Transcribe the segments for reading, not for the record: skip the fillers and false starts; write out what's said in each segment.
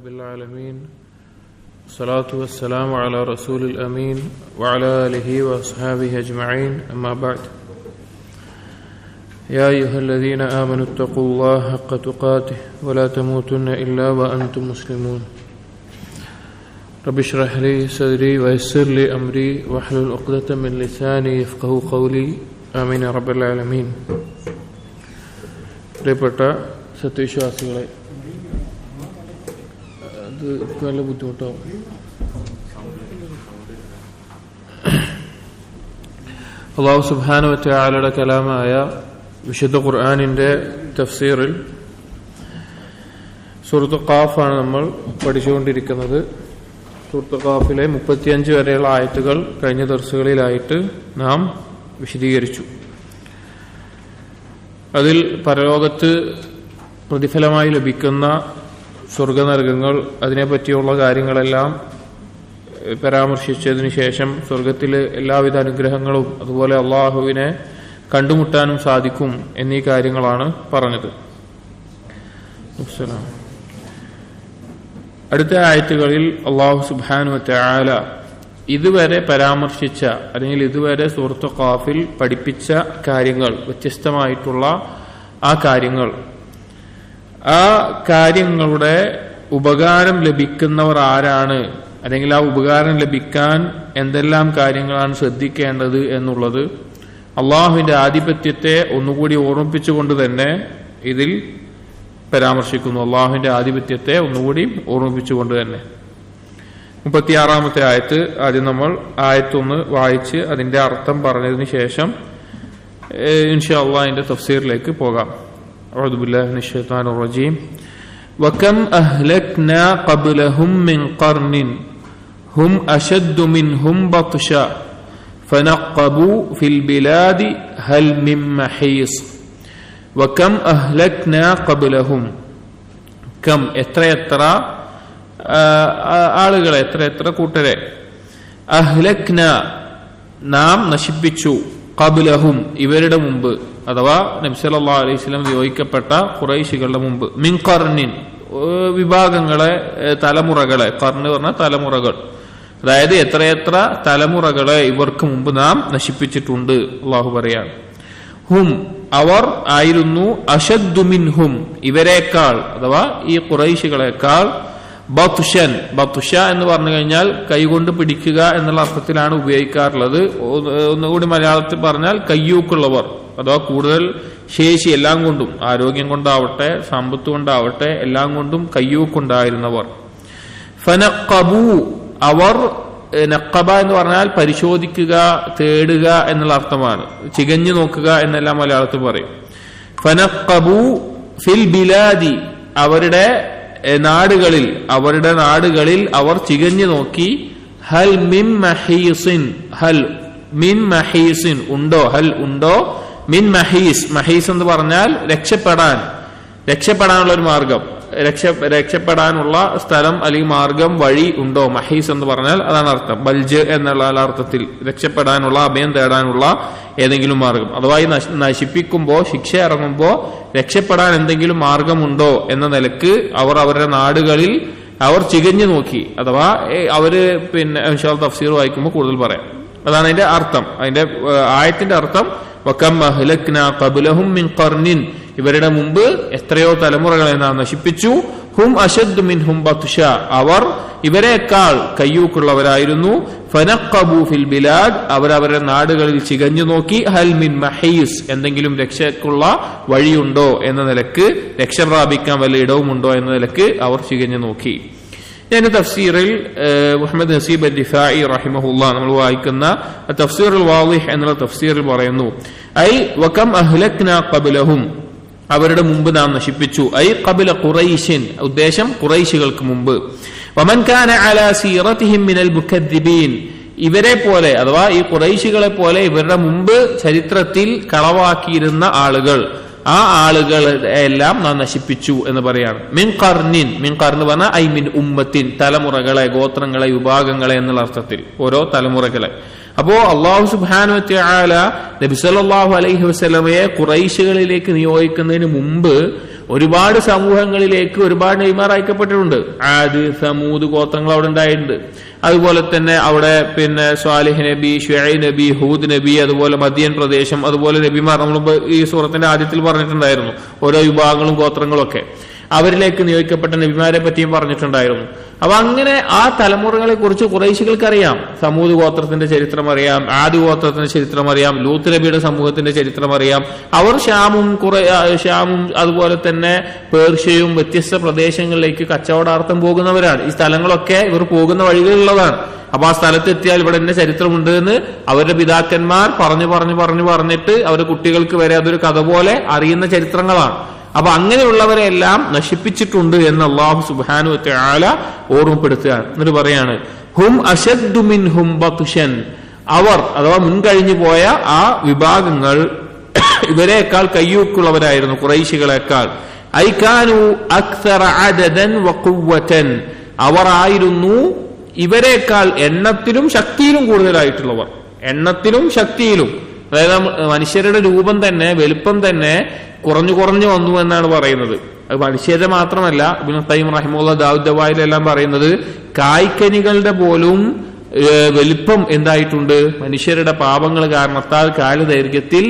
rabbil alamin. Salatu wassalamu ala rasulil amin wa ala alihi wa ashabihi ajma'in. Amma ba'd. Ya ayyuhalladhina amanu ittaqullaha haqqa tuqatih wa la tamutunna illa wa antum muslimun. Rabbi shrah li sadri wa yassir li amri wahlul 'uqdatam min lisani yafqahu qawli. Amin ya rabbil alamin. പ്രിയപ്പെട്ട സത്യവിശ്വാസികളെ, അത് നല്ല ബുദ്ധിമുട്ടാവും. അല്ലാഹു സുബ്ഹാനഹു വ തആലയുടെ കലാമായ വിശുദ്ധ ഖുർആനിന്റെ തഫ്സീറിൽ സൂറത്ത് ഖാഫ് ആണ് നമ്മൾ പഠിച്ചുകൊണ്ടിരിക്കുന്നത്. സൂറത്ത് ഖാഫിലെ 35 വരെയുള്ള ആയത്തുകൾ കഴിഞ്ഞ ദർസുകളിലായിട്ട് നാം വിശദീകരിച്ചു. അതിൽ പരലോകത്ത് പ്രതിഫലമായി ലഭിക്കുന്ന സ്വർഗനരകങ്ങൾ, അതിനെപ്പറ്റിയുള്ള കാര്യങ്ങളെല്ലാം പരാമർശിച്ചതിനു ശേഷം സ്വർഗത്തിലെ എല്ലാവിധ അനുഗ്രഹങ്ങളും അതുപോലെ അള്ളാഹുവിനെ കണ്ടുമുട്ടാനും സാധിക്കും എന്നീ കാര്യങ്ങളാണ് പറഞ്ഞത്. അടുത്ത ആയത്തുകളിൽ അള്ളാഹു സുബ്ഹാനഹു വ തആല ഇതുവരെ പരാമർശിച്ച അല്ലെങ്കിൽ ഇതുവരെ സൂറത്ത് ഖാഫിൽ പഠിപ്പിച്ച കാര്യങ്ങൾ, വ്യത്യസ്തമായിട്ടുള്ള ആ കാര്യങ്ങളുടെ ഉപകാരം ലഭിക്കുന്നവർ ആരാണ്, അല്ലെങ്കിൽ ആ ഉപകാരം ലഭിക്കാൻ എന്തെല്ലാം കാര്യങ്ങളാണ് ശ്രദ്ധിക്കേണ്ടത് എന്നുള്ളത് അള്ളാഹുവിന്റെ ആധിപത്യത്തെ ഒന്നുകൂടി ഓർമ്മിപ്പിച്ചുകൊണ്ട് തന്നെ ഇതിൽ പരാമർശിക്കുന്നു. അള്ളാഹുവിന്റെ ആധിപത്യത്തെ ഒന്നുകൂടി ഓർമ്മിപ്പിച്ചുകൊണ്ട് തന്നെ 36-ാമത്തെ ആയത്ത് ആദ്യം നമ്മൾ ആയത്തൊന്ന് വായിച്ച് അതിന്റെ അർത്ഥം പറഞ്ഞതിന് ശേഷം ഇൻഷാ അല്ലാഹ് അതിന്റെ തഫ്സീറിലേക്ക് പോകാം. അഊദു ബില്ലാഹി മിനശ് ശൈത്വാനിർ റജീം. വകം അഹ്ലക്നാ ഖബ്ലഹും മിൻ ഖർനിൻ ഹും അശദ്ദു മിൻഹും ബത്ശാ ഫനഖബു ഫിൽ ബിലാദി ഹൽ മിൻ മഹീസ്. വകം അഹ്ലക്നാ ഖബ്ലഹും, കം എത്രയെത്ര ആളുകളെ, എത്ര കൂട്ടരെ, അഹ്ലക്ന നാം നശിപ്പിച്ചു, ഖബ്ലഹും ഇവരുടെ മുമ്പ്, അഥവാ നബി സല്ലല്ലാഹു അലൈഹി വസല്ലം നിയോഗിക്കപ്പെട്ട ഖുറൈശികളുടെ മുമ്പ്, മിൻ ഖർനിൻ വിഭാഗങ്ങളെ, തലമുറകളെ, ഖർന് പറഞ്ഞ തലമുറകൾ, അതായത് എത്രയെത്ര തലമുറകളെ ഇവർക്ക് മുമ്പ് നാം നശിപ്പിച്ചിട്ടുണ്ട്. അള്ളാഹു പറയാം, ഹും അവർ ആയിരുന്നു, അശദ്ദു മിൻഹും ഇവരെക്കാൾ, അഥവാ ഈ ഖുറൈശികളെക്കാൾ, ബത്ഷൻ, ബത്ഷ എന്ന് പറഞ്ഞു കഴിഞ്ഞാൽ കൈകൊണ്ട് പിടിക്കുക എന്നുള്ള അർത്ഥത്തിലാണ് ഉപയോഗിക്കാറുള്ളത്. ഒന്നുകൂടി മലയാളത്തിൽ പറഞ്ഞാൽ കയ്യൂക്കുള്ളവർ, അഥവാ കൂടുതൽ ശേഷി എല്ലാം കൊണ്ടും, ആരോഗ്യം കൊണ്ടാവട്ടെ സമ്പത്ത് കൊണ്ടാവട്ടെ എല്ലാം കൊണ്ടും കയ്യൂക്കുണ്ടായിരുന്നവർ. ഫനഖബു അവർ, നഖബ എന്ന് പറഞ്ഞാൽ പരിശോധിക്കുക, തേടുക എന്നുള്ള അർത്ഥമാണ്. ചികഞ്ഞു നോക്കുക എന്നെല്ലാം മലയാളത്തിൽ പറയും. ഫനഖബു ഫിൽ ബിലാദി അവരുടെ നാടുകളിൽ അവർ ചികഞ്ഞു നോക്കി, ഹൽ മിൻ മഹീസിൻ, ഹൽ മിൻ മഹീസിൻ ഉണ്ടോ, ഹൽ ഉണ്ടോ, മിൻ മഹീസ്, മഹീസ് എന്ന് പറഞ്ഞാൽ രക്ഷപ്പെടാനുള്ള ഒരു മാർഗം, രക്ഷപ്പെടാനുള്ള സ്ഥലം അല്ലെങ്കിൽ മാർഗം, വഴി ഉണ്ടോ. മഹീസ് എന്ന് പറഞ്ഞാൽ അതാണ് അർത്ഥം. ബൽജ് എന്നുള്ള അർത്ഥത്തിൽ രക്ഷപ്പെടാനുള്ള, അഭയം തേടാനുള്ള ഏതെങ്കിലും മാർഗം, അഥവാ ഈ നശിപ്പിക്കുമ്പോ, ശിക്ഷ ഇറങ്ങുമ്പോ രക്ഷപ്പെടാൻ എന്തെങ്കിലും മാർഗമുണ്ടോ എന്ന നിലക്ക് അവർ അവരുടെ നാടുകളിൽ അവർ ചികഞ്ഞു നോക്കി, അഥവാ അവര് പിന്നെ ഇൻഷാ അല്ലാഹ് തഫ്സീർ വായിക്കുമ്പോൾ കൂടുതൽ പറയാം. അതാണ് അതിന്റെ അർത്ഥം. അതിന്റെ ആയത്തിന്റെ അർത്ഥം വകം അഹ്ലക്നാ ഖബ്ലഹും മിൻ ഖർനിൻ ഇവരുടെ മുമ്പ് എത്രയോ തലമുറകളെ നാം നശിപ്പിച്ചു. ഹും അശദ്ദു മിൻഹും ബത്ശാ അവർ ഇവരെക്കാൾ കയ്യൂക്കുള്ളവരായിരുന്നു. ഫനഖബു ഫിൽ ബിലാദ് അവരവരുടെ നാടുകളിൽ ചികഞ്ഞു നോക്കി, ഹൽ മിൻ മഹീസ് എന്തെങ്കിലും രക്ഷയ്ക്കുള്ള വഴിയുണ്ടോ എന്ന നിലക്ക്, രക്ഷ പ്രാപിക്കാൻ വല്ല ഇടവുമുണ്ടോ എന്ന നിലക്ക് അവർ ചികഞ്ഞു നോക്കി. ഞാൻ തഫ്സീറിൽ മുഹമ്മദ് നസീബ് അൽ-റിഫാഇ റഹിമഹുല്ലാഹ് നമ്മൾ വായിക്കുന്ന തഫ്സീറുൽ വാളിഹ് എന്നുള്ള തഫ്സീറിൽ പറയുന്നു, ഐ വകം അഹ്ലക്നാ ഖബ്ലഹും അവരുടെ മുമ്പ് നാം നശിപ്പിച്ചു, ഐ ഖബ്ല ഖുറൈശിൻ ഉദ്ദേശം ഖുറൈശികൾക്ക് മുമ്പ്, വമൻ കാന അലാ സീറതിഹിം മിനൽ മുകദ്ദിബീൻ ഇവരെ പോലെ, അഥവാ ഈ ഖുറൈശികളെ പോലെ ഇവരുടെ മുമ്പ് ചരിത്രത്തിൽ കളവാക്കിയിരുന്ന ആളുകൾ, ആ ആളുകളെ എല്ലാം നാം നശിപ്പിച്ചു എന്ന് പറയാണ്. മിൻ ഖർനിൻ, മിൻ ഖർന് പറഞ്ഞാൽ ഐ മിൻ ഉമ്മത്തിൻ തലമുറകളെ, ഗോത്രങ്ങളെ, വിഭാഗങ്ങളെ എന്നുള്ള അർത്ഥത്തിൽ ഓരോ തലമുറകളെ. അപ്പോ അല്ലാഹു സുബ്ഹാനഹു വ തആല നബി സല്ലല്ലാഹു അലൈഹി വസല്ലമയെ ഖുറൈശികളിലേക്ക് നിയോഗിക്കുന്നതിന് മുമ്പ് ഒരുപാട് സമൂഹങ്ങളിലേക്ക് ഒരുപാട് നബിമാർ അയക്കപ്പെട്ടിട്ടുണ്ട്. ആദ്, സമൂദ് ഗോത്രങ്ങൾ അവിടെ ഉണ്ടായിട്ടുണ്ട്. അതുപോലെ തന്നെ അവിടെ പിന്നെ സ്വാലിഹ് നബി, ഷുഐബ് നബി, ഹൂദ് നബി, അതുപോലെ മദിയൻ പ്രദേശം, അതുപോലെ നബിമാർ നമ്മൾ ഈ സൂറത്തിന്റെ ആദ്യത്തിൽ പറഞ്ഞിട്ടുണ്ടായിരുന്നു ഓരോ വിഭാഗങ്ങളും ഗോത്രങ്ങളും ഒക്കെ. അവരിലേക്ക് നിയോഗിക്കപ്പെട്ട നബിമാരെ പറ്റിയും പറഞ്ഞിട്ടുണ്ടായിരുന്നു. അപ്പൊ അങ്ങനെ ആ തലമുറകളെ കുറിച്ച് ഖുറൈശികൾക്ക് അറിയാം. സമൂദ് ഗോത്രത്തിന്റെ ചരിത്രം അറിയാം, ആദ് ഗോത്രത്തിന്റെ ചരിത്രം അറിയാം, ലൂത്ത് നബിയുടെ സമൂഹത്തിന്റെ ചരിത്രം അറിയാം. അവർ ഷാമും അതുപോലെ തന്നെ പേർഷ്യയും വ്യത്യസ്ത പ്രദേശങ്ങളിലേക്ക് കച്ചവടാർത്ഥം പോകുന്നവരാണ്. ഈ സ്ഥലങ്ങളൊക്കെ ഇവർ പോകുന്ന വഴികളുള്ളതാണ്. അപ്പൊ ആ സ്ഥലത്ത് എത്തിയാൽ ഇവിടെ എന്റെ ചരിത്രമുണ്ട് എന്ന് അവരുടെ പിതാക്കന്മാർ പറഞ്ഞിട്ട് അവരുടെ കുട്ടികൾക്ക് വരെ അതൊരു കഥ പോലെ അറിയുന്ന ചരിത്രങ്ങളാണ്. അപ്പൊ അങ്ങനെയുള്ളവരെല്ലാം നശിപ്പിച്ചിട്ടുണ്ട് എന്ന് അല്ലാഹു സുബ്ഹാനഹു വ തആല ഓർമ്മപ്പെടുത്തുകയാണ്. എന്നിട്ട് പറയാണ്, ഹും അശദ്ദു മിൻഹും ബത്ഷൻ, അവർ അഥവാ മുൻകഴിഞ്ഞു പോയ ആ വിഭാഗങ്ങൾ ഇവരെക്കാൾ കയ്യൂക്കുള്ളവരായിരുന്നു, ഖുറൈശികളെക്കാൾ. ഐ കാനു അക്സറ അദദൻ വ ഖുവ്വതൻ, അവർ ആയിരുന്നു ഇവരെക്കാൾ എണ്ണത്തിലും ശക്തിയിലും കൂടുതലായിട്ടുള്ളവർ. എണ്ണത്തിലും ശക്തിയിലും, അതായത് മനുഷ്യരുടെ രൂപം തന്നെ വലുപ്പം തന്നെ കുറഞ്ഞു വന്നു എന്നാണ് പറയുന്നത്. അത് മനുഷ്യരുടെ മാത്രമല്ല, ഇബ്നു ഖയ്യിം റഹിമഹുല്ലാഹ് ദാവൂദ് ദവായിലെല്ലാം പറയുന്നത് കായ്ക്കനികളുടെ പോലും വലിപ്പം എന്തായിട്ടുണ്ട്, മനുഷ്യരുടെ പാപങ്ങൾ കാരണത്താൽ കാലദൈർഘ്യത്തിൽ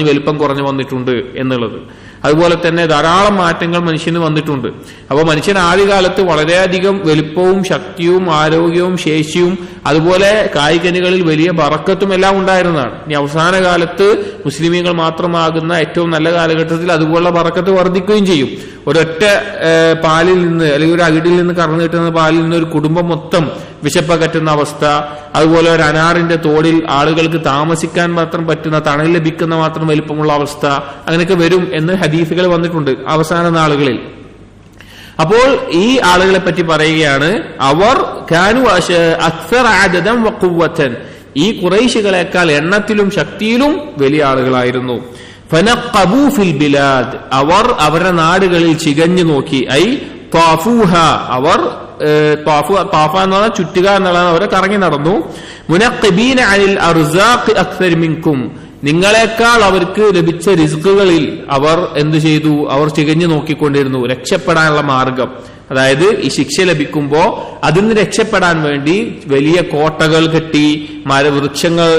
വലിപ്പം കുറഞ്ഞു വന്നിട്ടുണ്ട് എന്നുള്ളത്. അതുപോലെ തന്നെ ധാരാളം മാറ്റങ്ങൾ മനുഷ്യന് വന്നിട്ടുണ്ട്. അപ്പൊ മനുഷ്യൻ ആദ്യകാലത്ത് വളരെയധികം വലിപ്പവും ശക്തിയും ആരോഗ്യവും ശേഷിയും അതുപോലെ കായികനികളിൽ വലിയ ബറക്കത്തും എല്ലാം ഉണ്ടായിരുന്നതാണ്. ഇനി അവസാന കാലത്ത് മുസ്ലിമീങ്ങൾ മാത്രമാകുന്ന ഏറ്റവും നല്ല കാലഘട്ടത്തിൽ അതുപോലുള്ള ബറക്കത്ത് വർദ്ധിക്കുകയും ചെയ്യും. ഒരൊറ്റ പാലിൽ നിന്ന് അല്ലെങ്കിൽ ഒരു അകിടിൽ നിന്ന് കറന്നു കിട്ടുന്ന പാലിൽ നിന്ന് ഒരു കുടുംബം മൊത്തം വിശപ്പകറ്റുന്ന അവസ്ഥ, അതുപോലെ ഒരു അനാറിന്റെ തോടിൽ ആളുകൾക്ക് താമസിക്കാൻ മാത്രം പറ്റുന്ന, തണൽ ലഭിക്കുന്ന മാത്രം വലിപ്പമുള്ള അവസ്ഥ, അങ്ങനെയൊക്കെ വരും എന്ന് ഹദീസുകൾ വന്നിട്ടുണ്ട് അവസാന നാളുകളിൽ. അപ്പോൾ ഈ ആളുകളെ പറ്റി പറയുകയാണ്, അവർ കാനു അക്സറ അദദൻ വ ഖുവ്വതൻ, ഈ ഖുറൈശികളെക്കാൾ എണ്ണത്തിലും ശക്തിയിലും വലിയ ആളുകളായിരുന്നു. ഫനഖബു ഫിൽ ബിലാദ്, അവർ അവരുടെ നാടുകളിൽ ചികഞ്ഞു നോക്കി. ഐ ത്വാഫൂഹ, അവർ ത്വാഫ എന്ന് പറഞ്ഞാൽ ചുറ്റുക എന്നുള്ളതാണ്, അവരെ കറങ്ങി നടന്നു. മുനഖിബീന അനിൽ അർസാഖ് അക്സർ മിൻകും, നിങ്ങളെക്കാൾ അവർക്ക് ലഭിച്ച റിസ്കുകളിൽ അവർ എന്ത് ചെയ്തു, അവർ ചികഞ്ഞു നോക്കിക്കൊണ്ടിരുന്നു രക്ഷപ്പെടാനുള്ള മാർഗം. അതായത് ഈ ശിക്ഷ ലഭിക്കുമ്പോ അതിൽ നിന്ന് രക്ഷപ്പെടാൻ വേണ്ടി വലിയ കോട്ടകൾ കെട്ടി, മരവൃക്ഷങ്ങൾ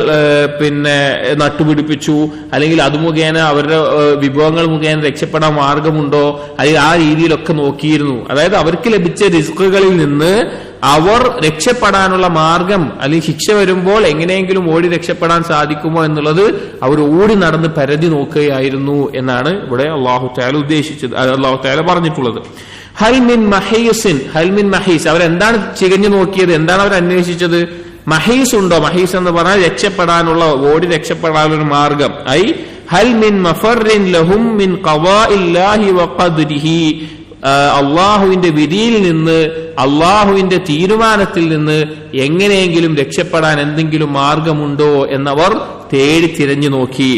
നട്ടുപിടിപ്പിച്ചു, അല്ലെങ്കിൽ അത് മുഖേന അവരുടെ വിഭവങ്ങൾ മുഖേന രക്ഷപ്പെടാൻ മാർഗമുണ്ടോ, അല്ലെങ്കിൽ ആ രീതിയിലൊക്കെ നോക്കിയിരുന്നു. അതായത് അവർക്ക് ലഭിച്ച റിസ്കുകളിൽ നിന്ന് അവർ രക്ഷപ്പെടാനുള്ള മാർഗം, അല്ലെങ്കിൽ ശിക്ഷ വരുമ്പോൾ എങ്ങനെയെങ്കിലും ഓടി രക്ഷപ്പെടാൻ സാധിക്കുമോ എന്നുള്ളത് അവർ ഓടി നടന്ന് പരതി നോക്കുകയായിരുന്നു എന്നാണ് ഇവിടെ അല്ലാഹു തആല ഉദ്ദേശിച്ചത്, അല്ലാഹു തആല പറഞ്ഞിട്ടുള്ളത്. ഹൽമിൻ മഹീസിൻ, ഹൽമിൻ മഹീസ്, അവരെന്താണ് ചികഞ്ഞു നോക്കിയത്, എന്താണ് അവർ അന്വേഷിച്ചത്? മഹീസ് ഉണ്ടോ? മഹീസ് എന്ന് പറഞ്ഞാൽ രക്ഷപ്പെടാനുള്ള, ഓടി രക്ഷപ്പെടാനുള്ള മാർഗം. ഐ ഹൽമിൻ മഫറിൻ ലഹും മിൻ ഖവാഇല്ലാഹി വ ഖദ്രിഹി, അള്ളാഹുവിന്റെ വിധിയിൽ നിന്ന്, അള്ളാഹുവിന്റെ തീരുമാനത്തിൽ നിന്ന് എങ്ങനെയെങ്കിലും രക്ഷപ്പെടാൻ എന്തെങ്കിലും മാർഗമുണ്ടോ എന്നവർ തേടി തിരഞ്ഞു നോക്കി.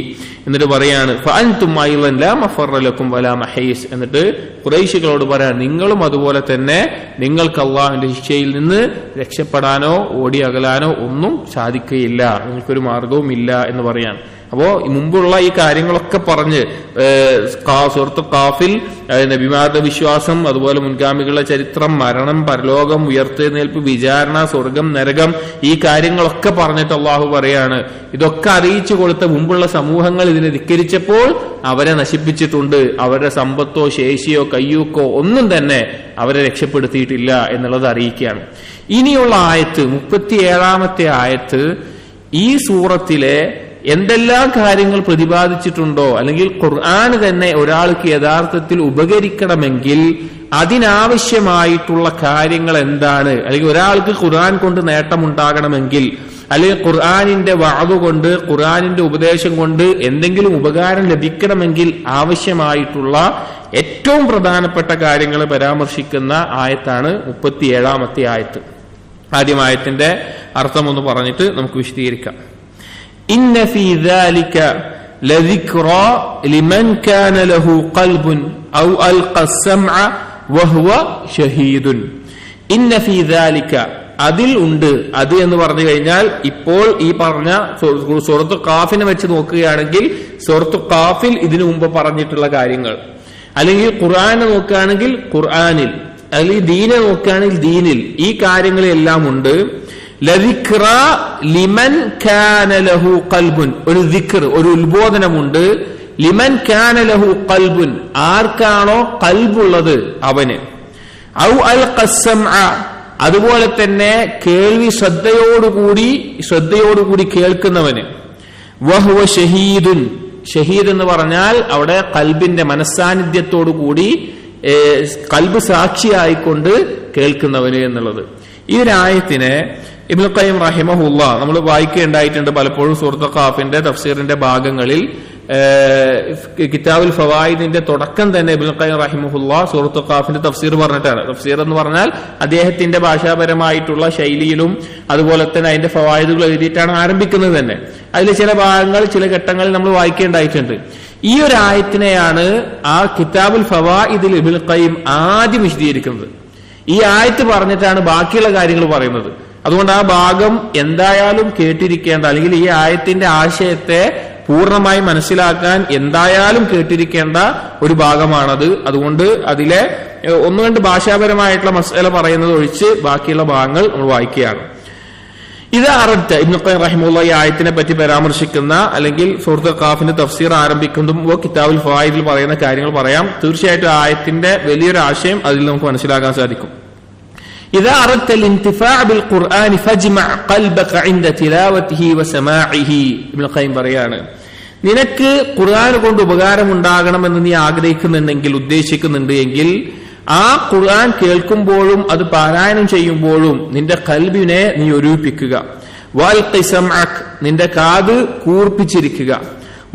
എന്നിട്ട് പറയാണ്, ഫഅൻതും അയ്ളൻ ലാ മഫറ ലക്കും വലാ മഹീസ്, എന്നിട്ട് ഖുറൈശികളോട് പറയാൻ, നിങ്ങളും അതുപോലെ തന്നെ നിങ്ങൾക്ക് അള്ളാഹുവിന്റെ ശിക്ഷയിൽ നിന്ന് രക്ഷപ്പെടാനോ ഓടി അകലാനോ ഒന്നും സാധിക്കുകയില്ല, നിങ്ങൾക്കൊരു മാർഗവും ഇല്ല എന്ന് പറയാണ്. അപ്പോ മുമ്പുള്ള ഈ കാര്യങ്ങളൊക്കെ പറഞ്ഞ് സൂറത്ത് ഖാഫിൽ നബിമാരുടെ വിശ്വാസം, അതുപോലെ മുൻഗാമികളുടെ ചരിത്രം, മരണം, പരലോകം, ഉയർത്തെഴുന്നേൽപ്പ്, വിചാരണ, സ്വർഗം, നരകം, ഈ കാര്യങ്ങളൊക്കെ പറഞ്ഞിട്ട് അള്ളാഹു പറയാണ്, ഇതൊക്കെ അറിയിച്ചു കൊടുത്ത മുമ്പുള്ള സമൂഹങ്ങൾ ഇതിനെ ധിക്കരിച്ചപ്പോൾ അവരെ നശിപ്പിച്ചിട്ടുണ്ട്. അവരുടെ സമ്പത്തോ ശേഷിയോ കയ്യൂക്കോ ഒന്നും തന്നെ അവരെ രക്ഷപ്പെടുത്തിയിട്ടില്ല എന്നുള്ളത് അറിയിക്കുകയാണ്. ഇനിയുള്ള ആയത്ത് 37-ാമത്തെ ആയത്ത് ഈ സൂറത്തിലെ എന്തെല്ലാം കാര്യങ്ങൾ പ്രതിപാദിച്ചിട്ടുണ്ടോ, അല്ലെങ്കിൽ ഖുർആൻ തന്നെ ഒരാൾക്ക് യഥാർത്ഥത്തിൽ ഉപകരിക്കണമെങ്കിൽ അതിനാവശ്യമായിട്ടുള്ള കാര്യങ്ങൾ എന്താണ്, അല്ലെങ്കിൽ ഒരാൾക്ക് ഖുർആൻ കൊണ്ട് നേട്ടമുണ്ടാകണമെങ്കിൽ, അല്ലെങ്കിൽ ഖുർആനിന്റെ വഅദ് കൊണ്ട്, ഖുർആനിന്റെ ഉപദേശം കൊണ്ട് എന്തെങ്കിലും ഉപകാരം ലഭിക്കണമെങ്കിൽ ആവശ്യമായിട്ടുള്ള ഏറ്റവും പ്രധാനപ്പെട്ട കാര്യങ്ങൾ പരാമർശിക്കുന്ന ആയത്താണ് 37-ാമത്തെ ആയത്ത്. ആദ്യം ആയത്തിന്റെ അർത്ഥം ഒന്ന് പറഞ്ഞിട്ട് നമുക്ക് വിശദീകരിക്കാം. ഇന്ന ഫീ ദാലിക ലദിക്റാ ലിമൻ കാന ലഹു ഖൽബുൻ ഔ അൽഖ അസ്സമഅ വഹുവ ഷഹീദുൻ. ഇന്ന ഫീ ദാലിക, അതിൽ ഉണ്ട്, അത് എന്ന് പറഞ്ഞു കഴിഞ്ഞാൽ ഇപ്പോൾ ഈ പറഞ്ഞ സൂറത്ത് ഖാഫിനെ വെച്ച് നോക്കുകയാണെങ്കിൽ സൂറത്ത് ഖാഫിൽ ഇതിനു മുമ്പ് പറഞ്ഞിട്ടുള്ള കാര്യങ്ങൾ, അല്ലെങ്കിൽ ഖുർആനെ നോക്കുകയാണെങ്കിൽ ഖുർആനിൽ, അല്ലെങ്കിൽ ദീനെ നോക്കുകയാണെങ്കിൽ ദീനിൽ ഈ കാര്യങ്ങളെല്ലാം ഉണ്ട്. ലദിക്റ ലിമൻ കാന ലഹു ഖൽബുൻ, ഒരു ദിക്ർ, ഒരു ഉത്ബോധനമുണ്ട്. ലിമൻ കാന ലഹു ഖൽബുൻ, ആർക്കാണോ ഖൽബുള്ളത് അവന്. ഔ അൽ ഖസ്സംഅ, അതുപോലെ തന്നെ കേൾവി ശ്രദ്ധയോടുകൂടി കേൾക്കുന്നവന്. വഹുവ ഷഹീദുൻ, ഷഹീദ് എന്ന് പറഞ്ഞാൽ അവിടെ ഖൽബിന്റെ മനസ്സാന്നിധ്യത്തോടുകൂടി ഖൽബ് സാക്ഷിയായിക്കൊണ്ട് കേൾക്കുന്നവന് എന്നുള്ളത്. ഈ ഒരു ആയത്തിനെ ഇബ്നുൽ ഖയ്യിം റഹിമഹുല്ലാ നമ്മൾ വായിക്കുകയുണ്ടായിട്ടുണ്ട് പലപ്പോഴും സൂറത്തുൽ ഖാഫിന്റെ തഫ്സീറിന്റെ ഭാഗങ്ങളിൽ. കിതാബുൽ ഫവായിദിന്റെ തുടക്കം തന്നെ ഇബ്നുൽ ഖയ്യിം റഹിമഹുല്ലാ സൂറത്തുൽ ഖാഫിന്റെ തഫ്സീർ പറഞ്ഞിട്ടാണ്. തഫ്സീർ എന്ന് പറഞ്ഞാൽ അദ്ദേഹത്തിന്റെ ഭാഷാപരമായിട്ടുള്ള ശൈലിയിലും അതുപോലെ തന്നെ അതിന്റെ ഫവായിദുകൾ എഴുതിയിട്ടാണ് ആരംഭിക്കുന്നത് തന്നെ. അതിൽ ചില ഭാഗങ്ങൾ ചില ഘട്ടങ്ങളിൽ നമ്മൾ വായിക്കേണ്ടായിട്ടുണ്ട്. ഈ ഒരു ആയത്തിനെയാണ് ആ കിതാബുൽ ഫവായിദിൽ ഇബ്നുൽ ഖയ്യിം ആദ്യം വിശദീകരിക്കുന്നത്. ഈ ആയത്ത് പറഞ്ഞിട്ടാണ് ബാക്കിയുള്ള കാര്യങ്ങൾ പറയുന്നത്. അതുകൊണ്ട് ആ ഭാഗം എന്തായാലും കേട്ടിരിക്കേണ്ട, അല്ലെങ്കിൽ ഈ ആയത്തിന്റെ ആശയത്തെ പൂർണ്ണമായി മനസ്സിലാക്കാൻ എന്തായാലും കേട്ടിരിക്കേണ്ട ഒരു ഭാഗമാണത്. അതുകൊണ്ട് അതിലെ ഒന്നുകൊണ്ട് ഭാഷാപരമായിട്ടുള്ള മസ്അല പറയുന്നത് ഒഴിച്ച് ബാക്കിയുള്ള ഭാഗങ്ങൾ നമ്മൾ വായിക്കുകയാണ്. ഇത് അറദ്ത ഇബ്നുൽ ഖയ്യിം റഹിമഹുല്ലാഹ് ഈ ആയത്തിനെ പറ്റി പരാമർശിക്കുന്ന അല്ലെങ്കിൽ സൂറത്തുൽ ഖാഫിന്റെ തഫ്സീർ ആരംഭിക്കുമ്പോൾ കിതാബുൽ ഫവായിദിൽ പറയുന്ന കാര്യങ്ങൾ പറയാം. തീർച്ചയായിട്ടും ആയത്തിന്റെ വലിയൊരു ആശയം അതിൽ നമുക്ക് മനസ്സിലാക്കാൻ സാധിക്കും. إذا أردت الانتفاع بالقرآن فاجمع قلبك عند تلاوته وسماعه. ഇബ്നുൽ ഖയ്യിം പറയാണ്, നിനക്ക് ഖുർആൻ കൊണ്ട് ഉപകാരം ഉണ്ടാകണമെന്ന് നീ ആഗ്രഹിക്കുന്നുണ്ടെങ്കിൽ, ഉദ്ദേശിക്കുന്നുണ്ട് എങ്കിൽ ആ ഖുർആൻ കേൾക്കുമ്പോഴും അത് പാരായണം ചെയ്യുമ്പോഴും നിന്റെ ഖൽബിനെ നീ ഒരുമിപ്പിക്കുക. വൽഖി സമഅക്, നിന്റെ കാത് കൂർപ്പിച്ചിരിക്കുക.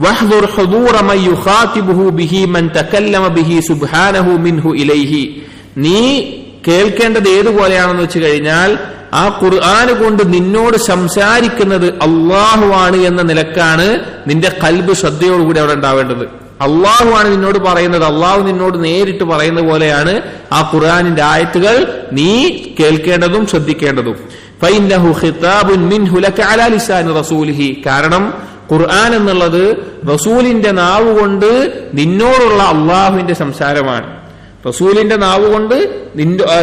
വഹ്ദുർ ഹുദൂറ മൻ യുഖാതിബുഹു ബിഹി മൻ തകല്ലമ ബിഹി സുബ്ഹാനഹു മിൻഹു ഇലൈഹി. നീ കേൾക്കേണ്ടത് ഏതുപോലെയാണെന്ന് വെച്ച് കഴിഞ്ഞാൽ ആ ഖുർആൻ കൊണ്ട് നിന്നോട് സംസാരിക്കുന്നത് അള്ളാഹുവാണ് എന്ന നിലക്കാണ് നിന്റെ ഖൽബ് ശ്രദ്ധയോടുകൂടി അവിടെ ഉണ്ടാവേണ്ടത്. അള്ളാഹുവാണ് നിന്നോട് പറയുന്നത്, അള്ളാഹു നിന്നോട് നേരിട്ട് പറയുന്ന പോലെയാണ് ആ ഖുർആനിന്റെ ആയത്തുകൾ നീ കേൾക്കേണ്ടതും ശ്രദ്ധിക്കേണ്ടതും. ഫഇന്നഹു ഖിതാബുൻ മിൻഹു ലക അലാ ലിസാനി റസൂലിഹി, കാരണം ഖുർആൻ എന്നുള്ളത് റസൂലിന്റെ നാവ് കൊണ്ട് നിന്നോടുള്ള അള്ളാഹുവിന്റെ സംസാരമാണ്. റസൂലിന്റെ നാവ് കൊണ്ട്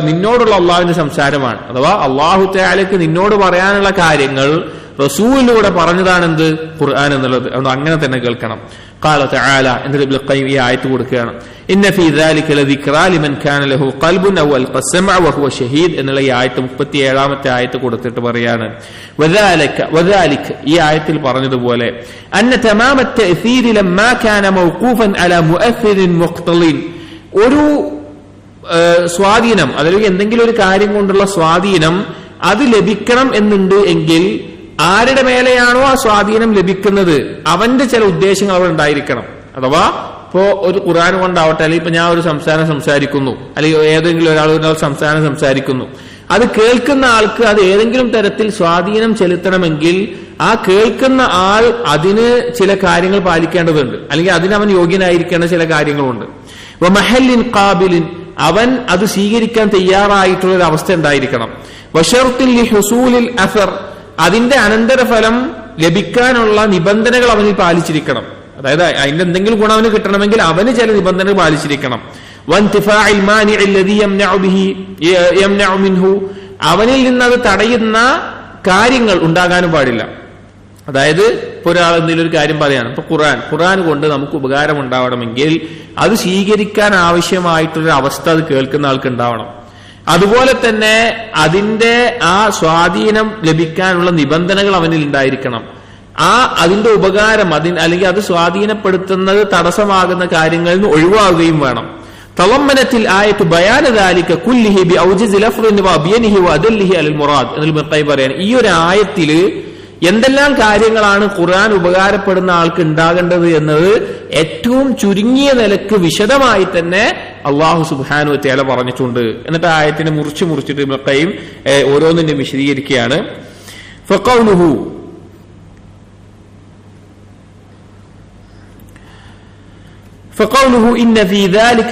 നിന്നോടുള്ള അള്ളാഹുവിന്റെ സംസാരമാണ്. അഥവാ അള്ളാഹു തആലക്ക് നിന്നോട് പറയാനുള്ള കാര്യങ്ങൾ റസൂലിലൂടെ പറഞ്ഞതാണെന്ത് ഖുർആൻ എന്നുള്ളത്. അതുകൊണ്ട് അങ്ങനെ തന്നെ കേൾക്കണം. ഖാല തആല, എന്നിട്ട് ഇബ്നുൽ ഖയ്യിം ഈ ആയത്ത് കൊടുക്കുകയാണ്, ഇന്ന ഫീ ദാലിക ലദിക്റാ ലിമൻ കാന ലഹു ഖൽബുൻ ഔ അൽഖ സമഅ വഹുവ ഷഹീദ് എന്നുള്ള ഈ ആയത്ത് 37ാമത്തെ ആയത്ത് കൊടുത്തിട്ട് പറയാണ്, വദാലിക ഈ ആയത്തിൽ പറഞ്ഞതുപോലെ അന്ന തമാമ തഅ്സീർ ലമ്മാ കാന മൗഖൂഫൻ അലാ മുഅസ്സിരിൻ മുഖ്തലിൻ, ഒരു സ്വാധീനം അല്ലെങ്കിൽ എന്തെങ്കിലും ഒരു കാര്യം കൊണ്ടുള്ള സ്വാധീനം അത് ലഭിക്കണം എന്നുണ്ട് എങ്കിൽ ആരുടെ മേലെയാണോ ആ സ്വാധീനം ലഭിക്കുന്നത് അവന്റെ ചില ഉദ്ദേശങ്ങൾ അവിടെ ഉണ്ടായിരിക്കണം. അഥവാ ഇപ്പോ ഒരു ഖുർആൻ കൊണ്ടാവട്ടെ, അല്ലെങ്കിൽ ഇപ്പൊ ഞാൻ ഒരു സംസാരിക്കുന്നു, അല്ലെങ്കിൽ ഏതെങ്കിലും ഒരാൾ സംസാരിക്കുന്നു, അത് കേൾക്കുന്ന ആൾക്ക് അത് ഏതെങ്കിലും തരത്തിൽ സ്വാധീനം ചെലുത്തണമെങ്കിൽ ആ കേൾക്കുന്ന ആൾ അതിന് ചില കാര്യങ്ങൾ പാലിക്കേണ്ടതുണ്ട്, അല്ലെങ്കിൽ അതിന് അവൻ യോഗ്യനായിരിക്കേണ്ട ചില കാര്യങ്ങളുണ്ട്. വമഹല്ലിൻ ഖാബിലിൻ, അവൻ അത് സ്വീകരിക്കാൻ തയ്യാറായിട്ടുള്ള ഒരു അവസ്ഥ ഉണ്ടായിരിക്കണം. വശർത്തിൽ ലിഹുസൂലിൽ അസർ, അതിന്റെ അനന്തരഫലം ലഭിക്കാനുള്ള നിബന്ധനകൾ അവനിൽ പാലിച്ചിരിക്കണം. അതായത് അതിന്റെ എന്തെങ്കിലും ഗുണം അവന് കിട്ടണമെങ്കിൽ അവന് ചില നിബന്ധനകൾ പാലിച്ചിരിക്കണം. വൻതിഫാഇൽ മാനിഇ അല്ലദീ യംനഉ മിൻഹു, അവനിൽ നിന്ന് അത് തടയുന്ന കാര്യങ്ങൾ ഉണ്ടാകാനും പാടില്ല. അതായത് ഇപ്പൊ ഒരാൾ എന്തെങ്കിലും ഒരു കാര്യം പറയാണ്, ഇപ്പൊ ഖുർആൻ കൊണ്ട് നമുക്ക് ഉപകാരം ഉണ്ടാവണമെങ്കിൽ അത് സ്വീകരിക്കാൻ ആവശ്യമായിട്ടൊരു അവസ്ഥ അത് കേൾക്കുന്ന ആൾക്ക് ഉണ്ടാവണം. അതുപോലെ തന്നെ അതിന്റെ ആ സ്വാധീനം ലഭിക്കാനുള്ള നിബന്ധനകൾ അവനിൽ ഉണ്ടായിരിക്കണം. അതിന്റെ ഉപകാരം അല്ലെങ്കിൽ അത് സ്വാധീനപ്പെടുത്തുന്നത് തടസ്സമാകുന്ന കാര്യങ്ങളിൽ നിന്ന് ഒഴിവാകുകയും വേണം. തളമ്മനത്തിൽ ആയത്ത് ബയാന ദാലിക കുല്ലിഹി ബിഔജിസ് ലഫ്ദിൻ വബിയനിഹി വദല്ലിഹി അലൽ മുറാദ് എന്ന് മുഖ്തൈ പറയാണ്. ഈ ഒരു ആയത്തില് എന്തെല്ലാം കാര്യങ്ങളാണ് ഖുർആൻ ഉപകാരപ്പെടുന്ന ആൾക്ക് ഉണ്ടാകേണ്ടത് എന്നത് ഏറ്റവും ചുരുങ്ങിയ നിലക്ക് വിശദമായി തന്നെ അള്ളാഹു സുബ്ഹാനഹു വ തആല പറഞ്ഞിട്ടുണ്ട്. എന്നിട്ട് ആയത്തിനെ മുറിച്ചിട്ട് ഇബ്നുൽ ഖയ്യിം ഓരോന്നിന്റെ വിശദീകരിക്കുകയാണ്. ഫഖൗലുഹു, فقوله إن في ذلك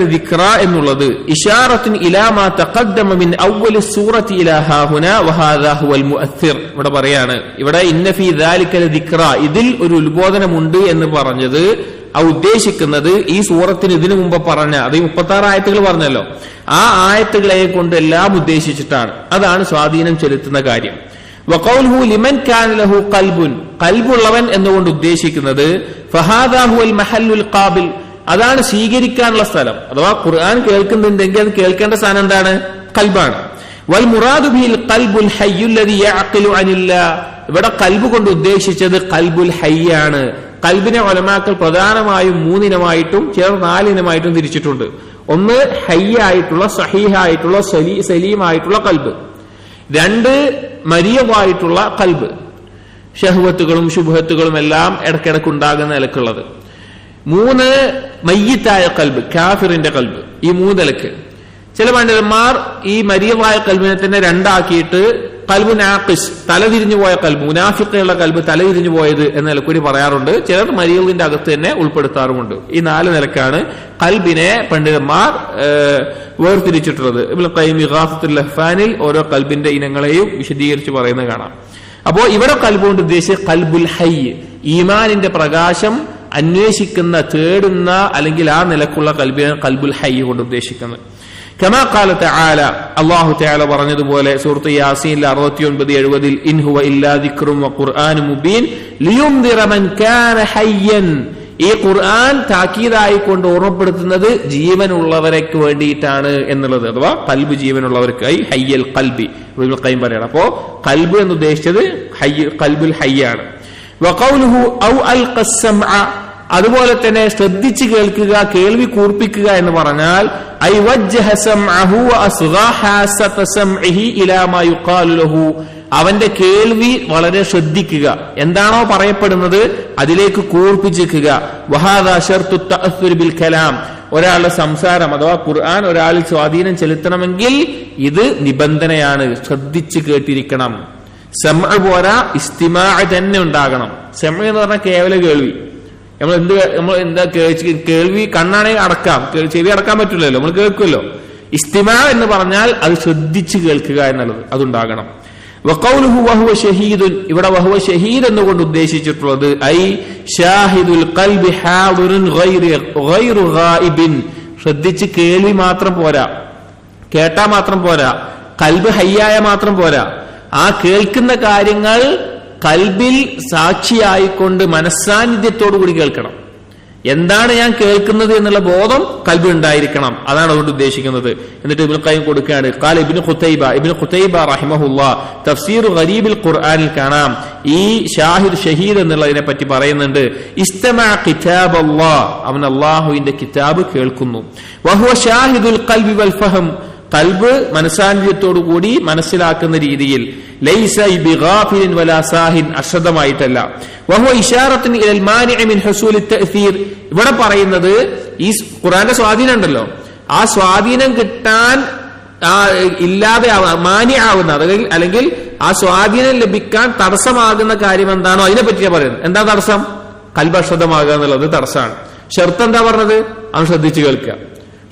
لذكرى എന്നുള്ളത് ഇശാറത്തുൻ ഇലാ മാ തഖദ്ദമ മിൻ അവ്വൽ സൂറത്തി ഇലാ ഹാഹുനാ വഹാദാ ഹുവൽ മുഅസ്സിർ. ഇവിടെ പറയാണ്, ഇവിടെ ഇന്ന ഫീ ദാലിക ലദിക്റ, ഇതിൽ ഒരു ഉത്ബോധനമുണ്ട് എന്ന് പറഞ്ഞത് ആ ഉദ്ദേശിക്കുന്നത് ഈ സൂറത്തിന് ഇതിനു മുമ്പ് പറഞ്ഞ അത് 36 ആയത്തുകൾ പറഞ്ഞല്ലോ, ആ ആയത്തുകളെ കൊണ്ട് എല്ലാം ഉദ്ദേശിച്ചിട്ടാണ്. അതാണ് സ്വാധീനം ചെലുത്തുന്ന കാര്യം. വഖൗലുഹു ലിമൻ കാന ലഹു ഖൽബുൻ, ഖൽബുള്ളവൻ എന്നുകൊണ്ട് ഉദ്ദേശിക്കുന്നത് ഫഹാദാ ഹുവൽ മഹല്ലുൽ ഖാബിൽ, അതാണ് സ്വീകരിക്കാനുള്ള സ്ഥലം. അഥവാ ഖുർആൻ കേൾക്കുന്നുണ്ടെങ്കിൽ അത് കേൾക്കേണ്ട സ്ഥാനം എന്താണ്? ഖൽബാണ്. വൽ മുറാദു ബിൽ ഖൽബുൽ ഹയ്യുൽ ലദി യഅഖിലു അനില്ലാഹ്, ഇവിടെ ഖൽബ് കൊണ്ട് ഉദ്ദേശിച്ചത് ഖൽബുൽ ഹയ്യാണ്. ഖൽബിനെ ഉലമാക്കൾ പ്രധാനമായും 3 ഇനമായിട്ടും ചിലർ 4 ഇനമായിട്ടും തിരിച്ചിട്ടുണ്ട്. ഒന്ന് ഹയ്യായിട്ടുള്ള സഹീഹായിട്ടുള്ള സലീമായിട്ടുള്ള ഖൽബ്, 2 മരിയവായിട്ടുള്ള ഖൽബ്, ഷഹ്വത്തുകളും ശുബ്ഹത്തുകളും എല്ലാം ഇടയ്ക്കിടയ്ക്ക് ഉണ്ടാകുന്ന നിലക്കുള്ളത്, 3 മയ്യിത്തായ ഖൽബ്, കാഫിറിന്റെ ഖൽബ്. ഈ 3 നിലക്ക് ചില പണ്ഡിതന്മാർ ഈ മരിയവായ ഖൽബിനെ തന്നെ 2 ആക്കിയിട്ട് ഖൽബു നാഖിസ്, തലതിരിഞ്ഞു പോയ ഖൽബ്, മുനാഫിഖുള്ള ഖൽബ് തലതിരിഞ്ഞു പോയത് എന്ന നിലക്കൂടി പറയാറുണ്ട്. ചിലർ മരിയവിന്റെ അകത്ത് തന്നെ ഉൾപ്പെടുത്താറുമുണ്ട്. ഈ 4 നിലക്കാണ് ഖൽബിനെ പണ്ഡിതന്മാർ വേർതിരിച്ചിട്ടുള്ളത്. ഇബ്നുൽ ഖയ്യിം ഇഗാസത്തുൽ ലഹ്ഫാനിൽ ഓരോ ഖൽബിന്റെ ഇനങ്ങളെയും വിശദീകരിച്ച് പറയുന്നത് കാണാം. അപ്പോ ഇവിടെ ഖൽബ് കൊണ്ട് ഉദ്ദേശിച്ച ഖൽബുൽ ഹയ്യ്, ഈമാനിന്റെ പ്രകാശം അന്വേഷിക്കുന്ന, തേടുന്ന, അല്ലെങ്കിൽ ആ നിലക്കുള്ള ഖൽബിനെ ഖൽബുൽ ഹയ്യ് കൊണ്ട് ഉദ്ദേശിക്കുന്നത്. കമാ ഖാല തആല, അല്ലാഹു തആല പറഞ്ഞതുപോലെ സൂറത്ത് യാസീനിലെ 69-70 ഇൻ ഹുവ ഇല്ലാ ദിക്റുൻ വഖുർആനും മുബീൻ ലിയുൻദിറ മൻ കാന ഹയ്യൻ. ഈ ഖുർആൻ താക്കീതായി കൊണ്ട് ഓർമ്മപ്പെടുത്തുന്നത് ജീവനുള്ളവർക്ക് വേണ്ടിയിട്ടാണ് എന്നുള്ളത്. അഥവാ ഖൽബ് ജീവനുള്ളവർക്ക്, ഐ ഹയ്യൽ ഖൽബി ഇബ്നുൽ ഖയ്യിം പറയാണ്. അപ്പോ ഖൽബ് എന്ന് ഉദ്ദേശിച്ചത് ഖൽബുൽ ഹയ്യാണ്. വഖൗലുഹു ഔ അൽഖസ് സമഅ, അതുപോലെ തന്നെ ശ്രദ്ധിച്ച് കേൾക്കുക, കേൾവി കൂർപ്പിക്കുക എന്ന് പറഞ്ഞാൽ ഐ വജ്ജഹ സമഅഹു വഅസ്ഗാ ഹാസത സമഇഹി ഇലാ മാ യുഖാലു ലഹു, അവന്റെ കേൾവി വളരെ ശ്രദ്ധിക്കുക, എന്താണോ പറയപ്പെടുന്നത് അതിലേക്ക് കൂർപ്പിച്ചിക്കുക. വഹാദാ ശർതു തഅസ്സുർ ബിൽ കലാം, ഒരാളുടെ സംസാരം അഥവാ ഖുർആൻ ഒരാളിൽ സ്വാധീനം ചെലുത്തണമെങ്കിൽ ഇത് നിബന്ധനയാണ്, ശ്രദ്ധിച്ച് കേട്ടിരിക്കണം. സമഅ പോരാ, ഇസ്തിമാഅ തന്നെ ഉണ്ടാകണം. സമഅ എന്ന് പറഞ്ഞാൽ കേവല കേൾവി. നമ്മൾ എന്താ കേൾവി, കണ്ണാണെങ്കിൽ അടക്കാം, ചെവി അടക്കാൻ പറ്റില്ലല്ലോ, നമ്മൾ കേൾക്കുമല്ലോ. ഇസ്തിമാ എന്ന് പറഞ്ഞാൽ അത് ശ്രദ്ധിച്ച് കേൾക്കുക എന്നുള്ളത്, അതുണ്ടാകണം. വഖൗലുഹു വഹുവ ഷഹീദുൻ, ഇവിടെ വഹുവ ഷഹീദ് എന്നുകൊണ്ട് ഉദ്ദേശിച്ചിട്ടുള്ളത് ഐ ഷാഹിദുൽ ഖൽബി ഹാദിറുൻ ഗൈറു ഗായിബിൻ, ശ്രദ്ധിച്ച് കേൾവി മാത്രം പോരാ, കേട്ടാ മാത്രം പോരാ, ഖൽബ് ഹയ്യായ മാത്രം പോരാ, ആ കേൾക്കുന്ന കാര്യങ്ങൾ ഖൽബിൽ സാക്ഷിയായിക്കൊണ്ട് മനസ്സാന്നിധ്യത്തോടു കൂടി കേൾക്കണം. എന്താണ് ഞാൻ കേൾക്കുന്നത് എന്നുള്ള ബോധം ഖൽബിൽ ഉണ്ടായിരിക്കണം, അതാണ് അതുകൊണ്ട് ഉദ്ദേശിക്കുന്നത്. എന്നിട്ട് ഇബ്നുൽ ഖയ്യിം കൊടുക്കുകയാണ്, ഖാല ഇബ്നു ഖുതൈബ റഹിമഹുല്ലാഹ് തഫ്സീർ ഗരീബിൽ ഖുർആനിൽ കാണാം, ഈ ഷാഹിദ് ഷഹീദ് എന്നുള്ളതിനെ പറ്റി പറയുന്നുണ്ട്. ഇസ്തമഅ കിതാബല്ലാഹ്, അവൻ അല്ലാഹുവിന്റെ കിതാബ് കേൾക്കുന്നു. വഹുവ ഷാഹിദുൽ ഖൽബി വൽ ഫഹം, ഖൽബ് മനസാന്നിധ്യത്തോടു കൂടി മനസ്സിലാക്കുന്ന രീതിയിൽ, ലൈസ ബിഗാഫിലിൻ വലാ സാഹിൻ, അശ്രദ്ധമായിട്ടല്ല. വഹുവ ഇശാറത്തുൻ ഇലൽ മാനിഇ മിൻ ഹുസൂലിൽ തഅ്സീർ, ഇവിടെ പറയുന്നത് ഈ ഖുർആന്റെ സ്വാധീനം ഉണ്ടല്ലോ, ആ സ്വാധീനം കിട്ടാൻ ഇല്ലാതെ മാനിആവുന്ന, അല്ലെങ്കിൽ ആ സ്വാധീനം ലഭിക്കാൻ തടസ്സമാകുന്ന കാര്യം എന്താണോ അതിനെ പറ്റിയാ പറയുന്നത്. എന്താ തടസ്സം? ഖൽബ് അശ്രദ്ധമാകുക എന്നുള്ളത് തടസ്സമാണ്. ഷർത്ത് എന്താ പറഞ്ഞത്? അവൻ ശ്രദ്ധിച്ചു കേൾക്കുക.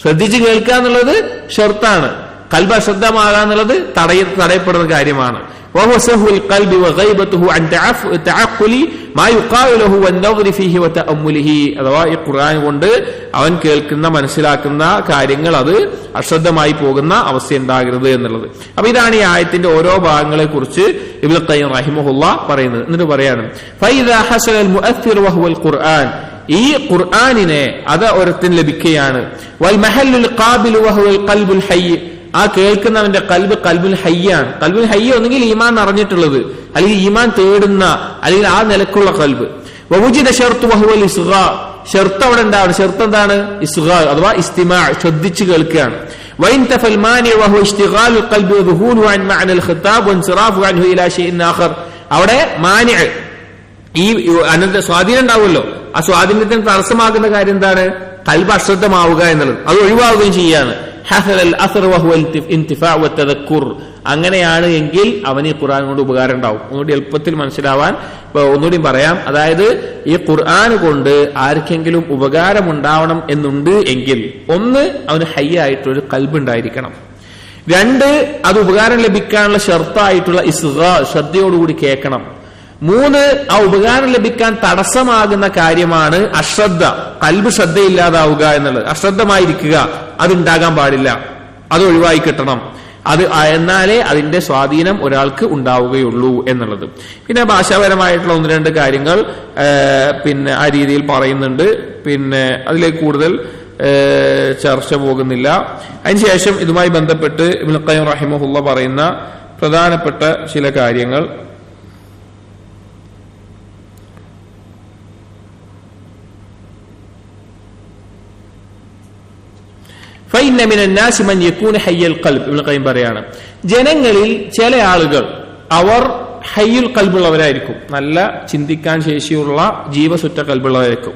ശ്രദ്ധിച്ച് കേൾക്കുക എന്നുള്ളത് ഷർത്താണ്. ഖൽബ് അശ്രദ്ധമാകുക എന്നുള്ളത് തടയപ്പെടുന്ന കാര്യമാണ്. അഥവാ ഈ ഖുർആൻ കൊണ്ട് അവൻ കേൾക്കുന്ന, മനസ്സിലാക്കുന്ന കാര്യങ്ങൾ അത് അശ്രദ്ധമായി പോകുന്ന അവസ്ഥ ഉണ്ടാകരുത് എന്നുള്ളത്. അപ്പൊ ഇതാണ് ഈ ആയത്തിന്റെ ഓരോ ഭാഗങ്ങളെ കുറിച്ച് ഇബ്നുൽ ഖയ്യിം റഹിമഹുല്ലാഹ് പറയുന്നത്. എന്നിട്ട് പറയാണ്, ഫൈദാ ഹസലൽ മുഅസ്സിർ വഹുവൽ ഖുർആൻ, ഈ ഖുർആനിനെ അത് ഒരുത്തിന് ലഭിക്കുകയാണ്. വൽ മഹല്ലുൽ ഖാബിലു വഹുവൽ ഖൽബുൽ ഹയ്യ്, ആ കേൾക്കുന്നവന്റെ ഖൽബ് ഖൽബുൽ ഹയ്യാണ്. ഖൽബുൽ ഹയ്യ് ഒന്നെങ്കിൽ ഈമാൻ നിറഞ്ഞിട്ടുള്ളത്, അല്ലെങ്കിൽ ഈമാൻ തേടുന്ന, അല്ലെങ്കിൽ ആ നിലക്കുള്ള ഖൽബ്. വവുജിദ ശർതു വഹുവൽ ഇസ്ഗാ, ഷർത്ത് അവിടെ ഉണ്ടാവും. ഷർത്ത് എന്താണ്? ഇസ്ഗാ അഥവാ ഇസ്തിമാ, ശ്രദ്ധിച്ച് കേൾക്കുകയാണ്. വഇൻതഫൽ മാനി വഹുവ ഇശ്തിഗാലുൽ ഖൽബി വദുഹൂലു അൻ മഅനൽ ഖിതാബ് വൻസിറാഫു അൻഹു ഇലാ ശൈഇൻ ആഖർ, അവിടെ മാനി, ഈ അനന്ത സ്വാധീനം ഉണ്ടാവുമല്ലോ, ആ സ്വാധീനത്തിന് തടസ്സമാകുന്ന കാര്യം എന്താണ്? ഖൽബ് അശ്രദ്ധമാവുക എന്നുള്ളത്, അത് ഒഴിവാകുകയും ചെയ്യാണ്. അങ്ങനെയാണ് എങ്കിൽ അവന് ഈ ഖുർആൻ കൊണ്ട് ഉപകാരം ഉണ്ടാവും. ഒന്നുകൂടി എളുപ്പത്തിൽ മനസ്സിലാവാൻ ഒന്നുകൂടി പറയാം. അതായത് ഈ ഖുർആൻ കൊണ്ട് ആർക്കെങ്കിലും ഉപകാരം ഉണ്ടാവണം എന്നുണ്ട് എങ്കിൽ, ഒന്ന്, അവന് ഹയ്യായിട്ടൊരു ഖൽബ് ഉണ്ടായിരിക്കണം. 2, അത് ഉപകാരം ലഭിക്കാനുള്ള ഷർത്തായിട്ടുള്ള ഇസ്ഗാ, ശ്രദ്ധയോടുകൂടി കേൾക്കണം. 3 ആ ഉപകാരം ലഭിക്കാൻ തടസ്സമാകുന്ന കാര്യമാണ് അശ്രദ്ധ, ഖൽബ് ശ്രദ്ധയില്ലാതാവുക എന്നുള്ളത്. അശ്രദ്ധമായിരിക്കുക, അതുണ്ടാകാൻ പാടില്ല, അത് ഒഴിവായി കിട്ടണം. അത് എന്നാലേ അതിന്റെ സ്വാധീനം ഒരാൾക്ക് ഉണ്ടാവുകയുള്ളൂ എന്നുള്ളത്. പിന്നെ ഭാഷാപരമായിട്ടുള്ള 1-2 കാര്യങ്ങൾ പിന്നെ ആ രീതിയിൽ പറയുന്നുണ്ട്. പിന്നെ അതിലേക്ക് കൂടുതൽ ചർച്ച പോകുന്നില്ല. അതിനുശേഷം ഇതുമായി ബന്ധപ്പെട്ട് ഇബ്നുൽ ഖയ്യിം റഹിമഹുല്ലാഹ് പറയുന്ന പ്രധാനപ്പെട്ട ചില കാര്യങ്ങൾ. ഫഇന്ന മിനൻ നാസി മൻ യകൂന ഹയ്യൽ ഖൽബ്. ഇബ്നുൽ ഖയ്യിം പറയാണ്, ജനങ്ങളിൽ ചില ആളുകൾ അവർ ഹയ്യുൽ ഖൽബുള്ളവരായിരിക്കും, നല്ല ചിന്തിക്കാൻ ശേഷിയുള്ള ജീവസുറ്റ ഖൽബുള്ളവരായിരിക്കും.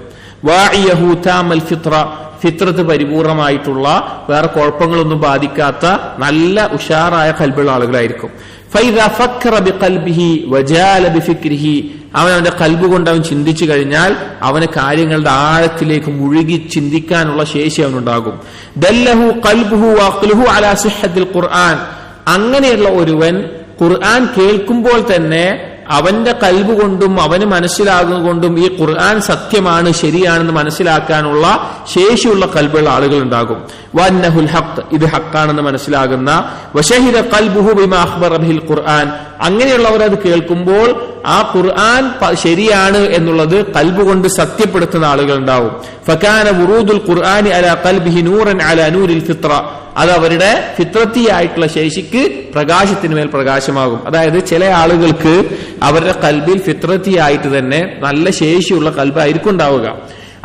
വാഇയഹു താമൽ ഫിത്ര, ഫിത്രത്ത് പരിപൂർണമായിട്ടുള്ള വേറെ കുഴപ്പങ്ങളൊന്നും ബാധിക്കാത്ത നല്ല ഉഷാറായ ഖൽബുള്ള ആളുകളായിരിക്കും. ഫൈദാ ഫക്കറ ബിഖൽബിഹി വജാല ബിഫിക്രിഹി, അവന്റെ ഖൽബ് കൊണ്ട് അവൻ ചിന്തിച്ചു കഴിഞ്ഞാൽ അവന് കാര്യങ്ങളുടെ ആഴത്തിലേക്ക് മുഴുകി ചിന്തിക്കാനുള്ള ശേഷി അവനുണ്ടാകും. ദല്ലഹു ഖൽബുഹു വഅഖ്ലുഹു അലാ സിഹ്ഹത്തിൽ ഖുർആൻ, അങ്ങനെയുള്ള ഒരുവൻ ഖുർആൻ കേൾക്കുമ്പോൾ തന്നെ അവന്റെ ഖൽബ് കൊണ്ടും അവന് മനസ്സിലാകുകൊണ്ടും ഈ ഖുർആൻ സത്യമാണ്, ശരിയാണെന്ന് മനസ്സിലാക്കാനുള്ള ശേഷിയുള്ള ഖൽബുള്ള ആളുകൾ ഉണ്ടാകും. വന്നഹുൽ ഹഖ്, ഇത് ഹക്കാണെന്ന് മനസ്സിലാകുന്ന. വശഹിദ ഖൽബുഹു ബിമാ അഖ്ബറ ബിഹിൽ ഖുർആൻ, അങ്ങനെയുള്ളവർ അത് കേൾക്കുമ്പോൾ ആ ഖുർആൻ ശരിയാണ് എന്നുള്ളത് ഖൽബ് കൊണ്ട് സത്യപ്പെടുത്തുന്ന ആളുകൾ ഉണ്ടാവും. ഫകാന വുറൂദുൽ ഖുർആനി അലാ ഖൽബിഹി നൂറൻ അലാ നൂരിൽ ഫിത്ര, അത് അവരുടെ ഫിത്രത്തിയായിട്ടുള്ള ശേഷിക്ക് പ്രകാശത്തിന് മേൽ പ്രകാശമാകും. അതായത് ചില ആളുകൾക്ക് അവരുടെ ഖൽബിൽ ഫിത്രത്തിയായിട്ട് തന്നെ നല്ല ശേഷിയുള്ള ഖൽബായിരിക്കും ഉണ്ടാവുക.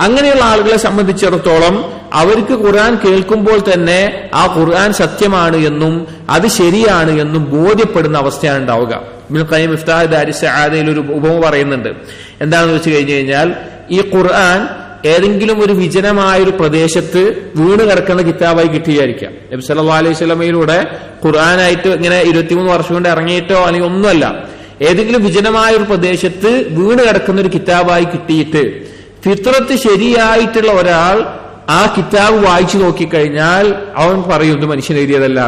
അങ്ങനെയുള്ള ആളുകളെ സംബന്ധിച്ചിടത്തോളം അവർക്ക് ഖുർആൻ കേൾക്കുമ്പോൾ തന്നെ ആ ഖുർആൻ സത്യമാണ് എന്നും അത് ശരിയാണ് എന്നും ബോധ്യപ്പെടുന്ന അവസ്ഥയാണ് ഉണ്ടാവുക. ഇബ്നുൽ ഖയ്യിം മിഫ്താഹ് ദാരിസ് സഅദയിൽ ഒരു ഉപമ പറയുന്നുണ്ട്. എന്താണെന്ന് വെച്ച് കഴിഞ്ഞു കഴിഞ്ഞാൽ, ഈ ഖുർആൻ ഏതെങ്കിലും ഒരു വിജനമായ ഒരു പ്രദേശത്ത് വീണ് കിടക്കുന്ന കിതാബായി കിട്ടിയായിരിക്കാം. നബി സല്ലല്ലാഹു അലൈഹി വസല്ലമയിലൂടെ ഖുർആനായിട്ട് ഇങ്ങനെ 23 വർഷം കൊണ്ട് ഇറങ്ങിയിട്ടോ അല്ലെങ്കിൽ ഒന്നുമല്ല, ഏതെങ്കിലും വിജനമായ ഒരു പ്രദേശത്ത് വീണ് കിടക്കുന്ന ഒരു കിതാബായി കിട്ടിയിട്ട് ഫിത്രത്ത് ശരിയായിട്ടുള്ള ഒരാൾ ആ കിതാബ് വായിച്ചു നോക്കിക്കഴിഞ്ഞാൽ അവൻ പറയും ഇത് മനുഷ്യൻ എഴുതിയതല്ല.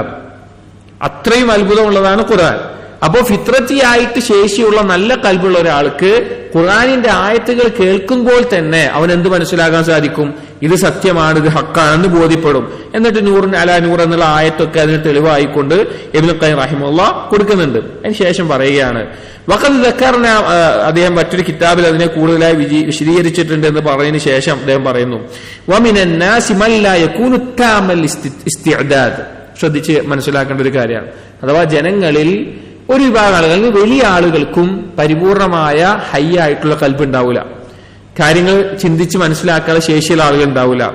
അത്രയും അത്ഭുതമുള്ളതാണ് ഖുർആൻ. അപ്പോ ഫിത്രത്തിയായിട്ട് ശേഷിയുള്ള നല്ല ഖൽബുള്ള ഒരാൾക്ക് ഖുർആനിന്റെ ആയത്തുകൾ കേൾക്കുമ്പോൾ തന്നെ അവൻ എന്ത് മനസ്സിലാക്കാൻ സാധിക്കും? ഇത് സത്യമാണ്, ഇത് ഹക്കാണെന്ന് ബോധ്യപ്പെടും. എന്നിട്ട് നൂറിന് അലാ നൂർ എന്നുള്ള ആയത്തൊക്കെ അതിന് തെളിവായിക്കൊണ്ട് ഇബ്നുൽ ഖയ്യിം റഹിമഹുല്ലാഹ് കൊടുക്കുന്നുണ്ട്. അതിനുശേഷം പറയുകയാണ്, വഖദ് ദക്കർന, അദ്ദേഹം മറ്റൊരു കിതാബിൽ അതിനെ കൂടുതലായി വിശദീകരിച്ചിട്ടുണ്ട് എന്ന് പറഞ്ഞതിന് ശേഷം അദ്ദേഹം പറയുന്നു, വമിനൻ നാസി മൻ ലാ യകൂനു താമൽ ഇസ്തിഅദാദ്. ശ്രദ്ധിച്ച് മനസ്സിലാക്കേണ്ട ഒരു കാര്യമാണ്. അഥവാ ജനങ്ങളിൽ ഒരു വിഭാഗം ആളുകൾ, വലിയ ആളുകൾക്കും പരിപൂർണമായ ഹയ്യായിട്ടുള്ള ഖൽബ് ഉണ്ടാവില്ല, കാര്യങ്ങൾ ചിന്തിച്ച് മനസ്സിലാക്കാനുള്ള ശേഷിയുള്ള ആളുകൾ ഉണ്ടാവില്ല.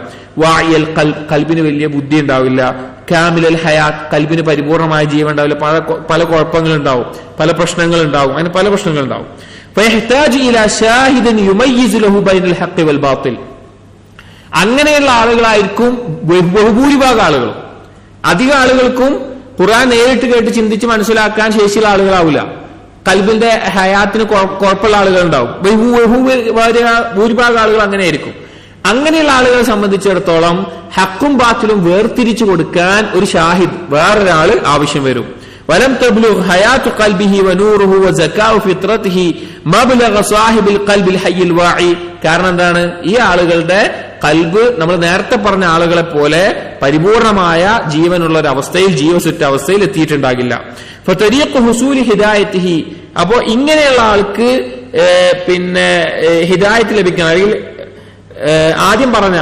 വായൽ ഖൽബിന് വലിയ ബുദ്ധി ഉണ്ടാവില്ല. കാമിലൽ ഹയാത്ത്, ഖൽബിന് പരിപൂർണമായ ജീവൻ ഉണ്ടാവില്ല. പല കുഴപ്പങ്ങളുണ്ടാവും, പല പ്രശ്നങ്ങളുണ്ടാവും, അങ്ങനെ പല പ്രശ്നങ്ങളുണ്ടാവും. ഫയഹ്താജു ഇലാ ഷാഹിദിൻ യുമയ്യിസു ലഹു ബൈനൽ ഹഖ് വൽ ബാത്തിൽ. അങ്ങനെയുള്ള ആളുകളായിരിക്കും ബഹുഭൂരിഭാഗം ആളുകളും. അധികം ആളുകൾക്കും ഖുർആൻ നേരിട്ട് കേട്ട് ചിന്തിച്ച് മനസ്സിലാക്കാൻ ശേഷിയുള്ള ആളുകളാവില്ല. ഖൽബിന്റെ ഹയാത്തിന് കുഴപ്പമുള്ള ആളുകൾ ഉണ്ടാവും. ഭൂരിഭാഗം ആളുകൾ അങ്ങനെയായിരിക്കും. അങ്ങനെയുള്ള ആളുകളെ സംബന്ധിച്ചിടത്തോളം ഹക്കും ബാത്തിലും വേർതിരിച്ചു കൊടുക്കാൻ ഒരു ഷാഹിദ്, വേറൊരാള് ആവശ്യം വരും. വലം തബ്ലുഗ് ഹയാത്തു ഖൽബിഹി വനൂറുഹു വസകാഉ ഫിത്രതിഹി മബ്ലഗ സാഹിബിൽ ഖൽബിൽ ഹയ്യിൽ വാഇ. കാരണം എന്താണ്? ഈ ആളുകളുടെ ഖൽബ് നമ്മൾ നേരത്തെ പറഞ്ഞ ആളുകളെ പോലെ പരിപൂർണമായ ജീവനുള്ള ഒരു അവസ്ഥയിൽ, ജീവസുറ്റ അവസ്ഥയിൽ എത്തിയിട്ടുണ്ടാകില്ല. ഫതരീഖു ഹുസൂലി ഹിദായത്തിഹി, അപ്പോ ഇങ്ങനെയുള്ള ആൾക്ക് പിന്നെ ഹിദായത്ത് ലഭിക്കണം. അല്ലെങ്കിൽ ആദ്യം പറഞ്ഞ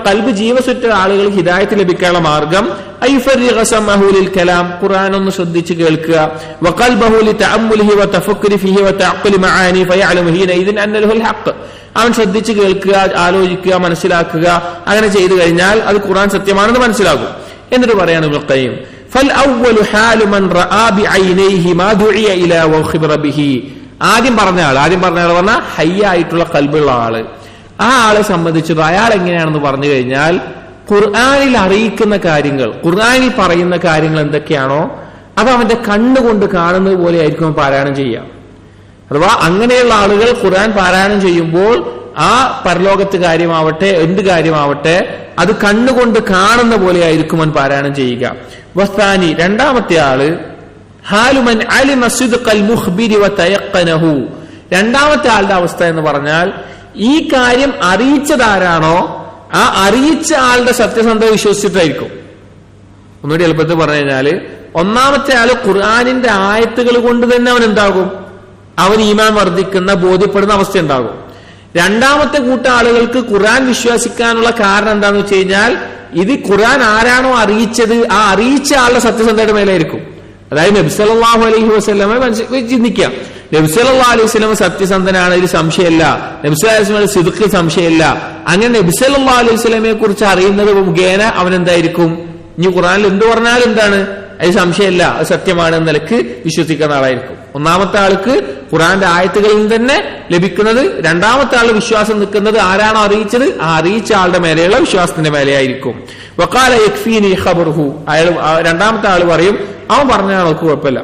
ഖൽബ് ജീവസുറ്റ ആളുകൾ ഹിദായത്ത് ലഭിക്കാനുള്ള മാർഗം ഐഫരിഗ സമഹു ലിൽ കലാം, ഖുർആൻ ഒന്ന് ശ്രദ്ധിച്ച് കേൾക്കുക. വഖൽബഹു ലിതഅമ്മുലിഹി വതഫക്കുരി ഫീഹി വതഅഖ്ലി മആനി ഫയഅലമു ഹീനഇദിൻ അന്നൽ ഹഖ്. അവൻ ശ്രദ്ധിച്ച് കേൾക്കുക, ആലോചിക്കുക, മനസ്സിലാക്കുക. അങ്ങനെ ചെയ്തു കഴിഞ്ഞാൽ അത് ഖുർആൻ സത്യമാണെന്ന് മനസ്സിലാകും. എന്നിട്ട് പറയാണ് ഇബ്നുൽ ഖയ്യിം, ഫൽ അവ്വലു ഹാലു മൻ റആ ബിഐനൈഹി മാ ദുഇയ ഇലാ വഖിബറ ബിഹി. ആദ്യം പറഞ്ഞ ആൾ പറഞ്ഞാൽ ഹയ്യായിട്ടുള്ള ഖൽബുള്ള ആള്, ആ ആളെ സംബന്ധിച്ചത് അയാൾ എങ്ങനെയാണെന്ന് പറഞ്ഞു കഴിഞ്ഞാൽ ഖുർആനിൽ അറിയിക്കുന്ന കാര്യങ്ങൾ, ഖുർആനിൽ പറയുന്ന കാര്യങ്ങൾ എന്തൊക്കെയാണോ അത് അവന്റെ കണ്ണുകൊണ്ട് കാണുന്നത് പോലെ ആയിരിക്കും പാരായണം ചെയ്യുക. അഥവാ അങ്ങനെയുള്ള ആളുകൾ ഖുർആൻ പാരായണം ചെയ്യുമ്പോൾ ആ പരലോകത്ത് കാര്യമാവട്ടെ എന്ത് കാര്യമാവട്ടെ അത് കണ്ണുകൊണ്ട് കാണുന്ന പോലെ ആയിരിക്കും അവൻ പാരായണം ചെയ്യുക. വസ്താനി, രണ്ടാമത്തെ ആള് ഹാലുമൻ അലിമ സിദ്ഖൽ മുഖ്ബിരി വതയഖനഹു. രണ്ടാമത്തെ ആളുടെ അവസ്ഥ എന്ന് പറഞ്ഞാൽ ഈ കാര്യം അറിയിച്ചതാരാണോ ആ അറിയിച്ച ആളുടെ സത്യസന്ധത വിശ്വസിച്ചിട്ടായിരിക്കും. ഒന്നുകൂടി എളുപ്പത്തിൽ പറഞ്ഞു കഴിഞ്ഞാല്, ഒന്നാമത്തെ ആള് ഖുർആനിന്റെ ആയത്തുകൾ കൊണ്ട് തന്നെ അവൻ എന്താകും, അവൻ ഈമാൻ വർദ്ധിക്കുന്ന ബോധ്യപ്പെടുന്ന അവസ്ഥ ഉണ്ടാകും. രണ്ടാമത്തെ കൂട്ട ആളുകൾക്ക് ഖുർആൻ വിശ്വസിക്കാനുള്ള കാരണം എന്താണെന്ന് വെച്ച് കഴിഞ്ഞാൽ ഇത് ഖുർആൻ ആരാണോ അറിയിച്ചത് ആ അറിയിച്ച ആളുടെ സത്യസന്ധതയുടെ മേലായിരിക്കും. അതായത് നബി സല്ലല്ലാഹു അലൈഹി വസല്ലമയെ ചിന്തിക്കാം, നബി സല്ലല്ലാഹു അലൈഹി വസല്ലമ സത്യസന്ധനാണ്, ഇതിൽ സംശയമല്ല. നബി സല്ലല്ലാഹു അലൈഹി വസല്ലമയുടെ സിദ്ഖിൽ സംശയമല്ല. അങ്ങനെ നബി സല്ലല്ലാഹു അലൈഹി വസല്ലമയെ കുറിച്ച് അറിയുന്നത് മുഖേന അവൻ എന്തായിരിക്കും, ഇനി ഖുർആനിൽ എന്ത് പറഞ്ഞാലും എന്താണ്, അത് സംശയമല്ല, അത് സത്യമാണ് എന്ന നിലക്ക് വിശ്വസിക്കുന്ന ആളായിരിക്കും. ഒന്നാമത്തെ ആൾക്ക് ഖുർആന്റെ ആയത്തുകളിൽ തന്നെ ലഭിക്കുന്നത്, രണ്ടാമത്തെ ആൾ വിശ്വാസം നിൽക്കുന്നത് ആരാണോ അറിയിച്ചത് ആ അറിയിച്ച ആളുടെ മേലെയുള്ള വിശ്വാസത്തിന്റെ മേലെയായിരിക്കും. വഖാല യക്ഫീനി ഖബറുഹു, അയാൾ രണ്ടാമത്തെ ആൾ പറയും അവൻ പറഞ്ഞാൽ അവൾക്ക് കുഴപ്പമില്ല,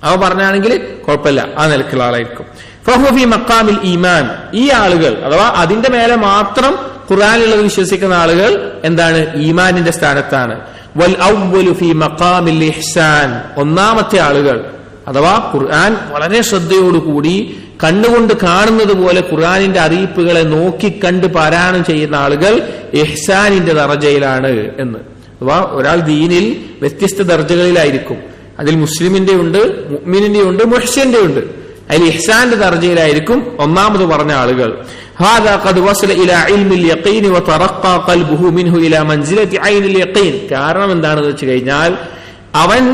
അവൻ പറഞ്ഞാണെങ്കിൽ കുഴപ്പമില്ല, ആ നിലക്കുള്ള ആളായിരിക്കും. ഫഹുവ ഫീ മഖാമിൽ ഈമാൻ, ഈ ആളുകൾ അഥവാ അതിന്റെ മേലെ മാത്രം ഖുർആനിലുള്ളത് വിശ്വസിക്കുന്ന ആളുകൾ എന്താണ്, ഈമാനിന്റെ സ്ഥാനത്താണ്. വൽ അവ്വലു ഫീ മഖാമിൽ ഇഹ്സാൻ, ഒന്നാമത്തെ ആളുകൾ അഥവാ ഖുർആൻ വളരെ ശ്രദ്ധയോടുകൂടി കണ്ണുകൊണ്ട് കാണുന്നത് പോലെ ഖുർആനിന്റെ അറിയിപ്പുകളെ നോക്കിക്കണ്ട് പാരായണം ചെയ്യുന്ന ആളുകൾ ഇഹ്സാനിന്റെ ദർജയിലാണ് എന്ന്. അഥവാ ഒരാൾ ദീനിൽ വ്യത്യസ്ത ദർജകളിലായിരിക്കും. അതിൽ മുസ്ലിമിന്റെ ഉണ്ട്, മുഅ്മിനിന്റെ ഉണ്ട്, മുഹ്സിന്റെ ഉണ്ട്. അതിൽ ഇഹ്സാന്റെ ദർജയിലായിരിക്കും ഒന്നാമത് പറഞ്ഞ ആളുകൾ. ഹാദാ ഖദ് വസല ഇലാ ഇൽമിൽ യഖീൻ വതറഖ്ഖാ ഖൽബുഹു മിൻഹു ഇലാ മൻസിലതി ഐനിൽ യഖീൻ. കാരണം എന്താണെന്ന് വെച്ച് കഴിഞ്ഞാൽ അവൻ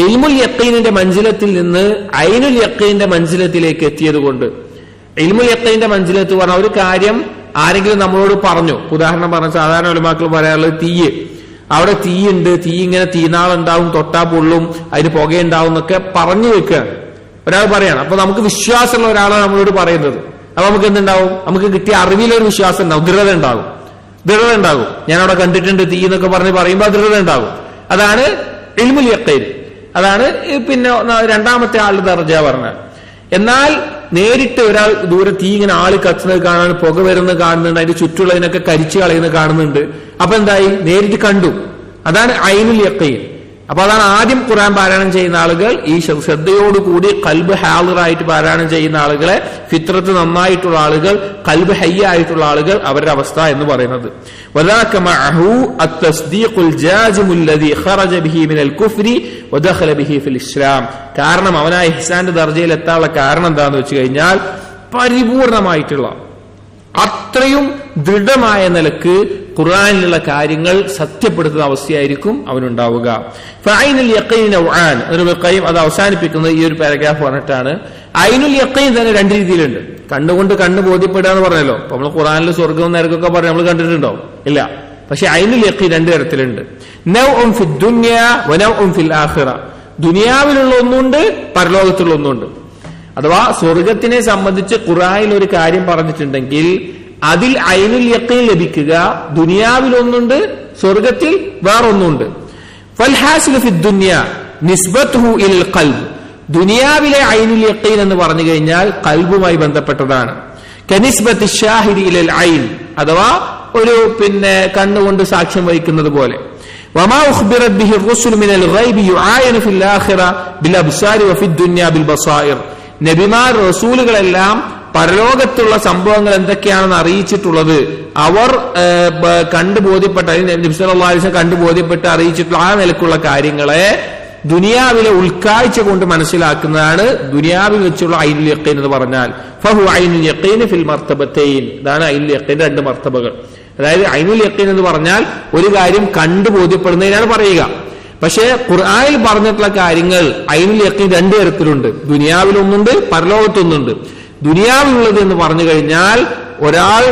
ഇൽമുൽ യഖീനിന്റെ മൻസിലത്തിൽ നിന്ന് ഐനുൽ യഖീന്റെ മൻസിലത്തിലേക്ക് എത്തിയത് കൊണ്ട്. ഇൽമുൽ യഖീന്റെ മൻസിലത്ത് പറഞ്ഞ ഒരു കാര്യം ആരെങ്കിലും നമ്മളോട് പറഞ്ഞു, ഉദാഹരണം പറഞ്ഞ സാധാരണ ഉലമാക്കൾ പറയാറുള്ളത് തീയ്, അവിടെ തീയുണ്ട്, തീ ഇങ്ങനെ തീനാളുണ്ടാവും, തൊട്ടാ പൊള്ളും, അതിന് പുകയുണ്ടാവും എന്നൊക്കെ പറഞ്ഞു വെക്കുകയാണ്. ഒരാൾ പറയാണ്, അപ്പൊ നമുക്ക് വിശ്വാസമുള്ള ഒരാളാണ് നമ്മളോട് പറയുന്നത്. അപ്പൊ നമുക്ക് എന്തുണ്ടാവും, നമുക്ക് കിട്ടിയ അറിവിലൊരു വിശ്വാസം ഉണ്ടാവും, ദൃഢത ഉണ്ടാകും. ഞാൻ അവിടെ കണ്ടിട്ടുണ്ട് തീ എന്നൊക്കെ പറഞ്ഞ് പറയുമ്പോൾ ദൃഢത ഉണ്ടാകും. അതാണ് ഇൽമുൽ യഖീൻ. അതാണ് പിന്നെ രണ്ടാമത്തെ ആളുടെ ദർജ പറഞ്ഞാൽ. എന്നാൽ നേരിട്ട് ഒരാൾ ദൂരെ തീ ഇങ്ങനെ ആള് കത്തുന്നത് കാണാൻ, പുക വരുന്നത് കാണുന്നുണ്ട്, അതിന്റെ ചുറ്റുള്ളതിനൊക്കെ കരിച്ചു കളയുന്നത് കാണുന്നുണ്ട്. അപ്പൊ എന്തായി, നേരിട്ട് കണ്ടു. അതാണ് ഐനുൽ യഖീൻ. അപ്പൊ അതാണ് ആദ്യം ഖുർആൻ പാരായണം ചെയ്യുന്ന ആളുകൾ ഈ ശ്രദ്ധയോടുകൂടി ഖൽബ് ഹാളിറായിട്ട് പാരായണം ചെയ്യുന്ന ആളുകളെ, ഫിത്രത്ത് നന്നായിട്ടുള്ള ആളുകൾ, ഖൽബ് ഹയ്യ ആയിട്ടുള്ള ആളുകൾ, അവരുടെ അവസ്ഥ എന്ന് പറയുന്നത്. വദാക മഅഹു അത്തസ്ദീഖുൽ ജാസിമുൽ ലദീ ഖറജ ബിഹി മിനൽ കുഫ്രി വദഖല ബിഹി ഫിൽ ഇസ്ലാം. കാരണം അവനാ ഇഹ്സാന്റെ ദർജയിൽ എത്താനുള്ള കാരണം എന്താണെന്ന് വെച്ച് കഴിഞ്ഞാൽ പരിപൂർണമായിട്ടുള്ള അത്രയും ദൃഢമായ നിലക്ക് ഖുർആനിലുള്ള കാര്യങ്ങൾ സത്യപ്പെടുത്തുന്ന അവസ്ഥയായിരിക്കും അവനുണ്ടാവുക. ഫൈനുൽ യഖീൻ നൗആൻ, അത് അവസാനിപ്പിക്കുന്നത് ഈ ഒരു പാരഗ്രാഫ് പറഞ്ഞിട്ടാണ്. ഐനുൽ യഖീൻ തന്നെ രണ്ട് രീതിയിലുണ്ട്. കണ്ണുകൊണ്ട് കണ്ണ് ബോധ്യപ്പെടുക എന്ന് പറഞ്ഞല്ലോ. അപ്പൊ നമ്മൾ ഖുർആനിൽ സ്വർഗവും നരകമൊക്കെ പറഞ്ഞ് നമ്മൾ കണ്ടിട്ടുണ്ടോ? ഇല്ല. പക്ഷെ ഐനുൽ യഖീൻ രണ്ട് തരത്തിലുണ്ട്. നൗഉൻ ഫിദ് ദുനിയ വനൗഉൻ ഫിൽ ആഖിറ. ദുനിയാവിലുള്ള ഒന്നുണ്ട്, പരലോകത്തുള്ള ഒന്നുണ്ട്. അഥവാ സ്വർഗത്തിനെ സംബന്ധിച്ച് ഖുർആനിൽ ഒരു കാര്യം പറഞ്ഞിട്ടുണ്ടെങ്കിൽ അതിൽ ഐനുൽ യഖീൻ ലഭിക്കുക ദുനിയാവിൽ ഒന്നുണ്ട്, സ്വർഗത്തിൽ വേറൊന്നുണ്ട്. ഫൽഹാസിലു ഫിദ് ദുനിയ നിസ്ബത്തുഹു ഇലൽ ഖൽബ്. ദുനിയാവിലെ ഐനുൽ യഖീൻ എന്ന് പറഞ്ഞു കഴിഞ്ഞാൽ ഖൽബുമായി ബന്ധപ്പെട്ടതാണ്. കനിസ്ബത്തി ഷാഹിദി ഇലൽ ഐൻ, അഥവാ ഒരു പിന്നെ കണ്ണുകൊണ്ട് സാക്ഷ്യം വഹിക്കുന്നത് പോലെ. വമാ ഉഖ്ബിറത് ബിഹി റുസുൽ മിനൽ ഗൈബി യുആയനു ഫിൽ ആഖിറ ബിൽ അബ്സാരി വഫിദ് ദുനിയ ബിൽ ബസായിർ. നബിമാർ റസൂലുകളെല്ലാം പരലോകത്തുള്ള സംഭവങ്ങൾ എന്തൊക്കെയാണെന്ന് അറിയിച്ചിട്ടുള്ളത് അവർ കണ്ടു ബോധ്യപ്പെട്ട, നബി സല്ലല്ലാഹു അലൈഹി വസല്ലം കണ്ടു ബോധ്യപ്പെട്ട് അറിയിച്ചിട്ടുള്ള ആ നിലക്കുള്ള കാര്യങ്ങളെ ദുനിയാവിലെ ഉൾക്കാഴ്ച കൊണ്ട് മനസ്സിലാക്കുന്നതാണ് ദുനിയാവിൽ വെച്ചുള്ള ഐനുൽ യഖീൻ എന്ന് പറഞ്ഞാൽ. ഫഹു ഐനുൽ യഖീൻ ഫിൽ മർത്തബത്തൈൻ. ഇതാണ് ഐനുൽ യഖീന്റെ രണ്ട് മർത്തബകൾ. അതായത് ഐനുൽ യഖീൻ എന്ന് പറഞ്ഞാൽ ഒരു കാര്യം കണ്ടു ബോധ്യപ്പെടുന്നതിനാണ് പറയുക. പക്ഷേ ഖുർആനിൽ പറഞ്ഞിട്ടുള്ള കാര്യങ്ങൾ ഐനുൽ യഖീൻ രണ്ടു തരത്തിലുണ്ട്. ദുനിയാവിലൊന്നുണ്ട്, പരലോകത്തൊന്നുണ്ട്. ദുനിയാവിലുള്ളത് എന്ന് പറഞ്ഞു കഴിഞ്ഞാൽ ഒരാൾ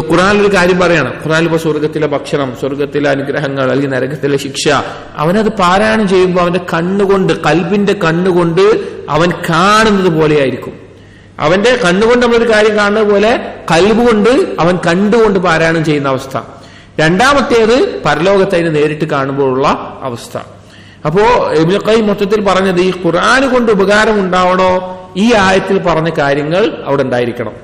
ഖുർആനിലൊരു കാര്യം പറയാണ്, ഖുർആനിൽ ഇപ്പൊ സ്വർഗത്തിലെ ഭക്ഷണം, സ്വർഗത്തിലെ അനുഗ്രഹങ്ങൾ, അല്ലെങ്കിൽ നരകത്തിലെ ശിക്ഷ, അവനത് പാരായണം ചെയ്യുമ്പോൾ അവന്റെ കണ്ണുകൊണ്ട്, കൽബിന്റെ കണ്ണുകൊണ്ട് അവൻ കാണുന്നത് പോലെയായിരിക്കും. അവന്റെ കണ്ണുകൊണ്ട് നമ്മളൊരു കാര്യം കാണുന്നത് പോലെ കൽബ് കൊണ്ട് അവൻ കണ്ടുകൊണ്ട് പാരായണം ചെയ്യുന്ന അവസ്ഥ. രണ്ടാമത്തേത് പരലോകത്ത് അതിനെ നേരിട്ട് കാണുമ്പോഴുള്ള അവസ്ഥ. അപ്പോ ഇബ്നു ഖയ്യിം മൊത്തത്തിൽ പറഞ്ഞത് ഈ ഖുർആൻ കൊണ്ട് ഉപകാരം ഉണ്ടാവണോ, ഈ ആയത്തിൽ പറഞ്ഞ കാര്യങ്ങൾ അവിടെ ഉണ്ടായിരിക്കണം.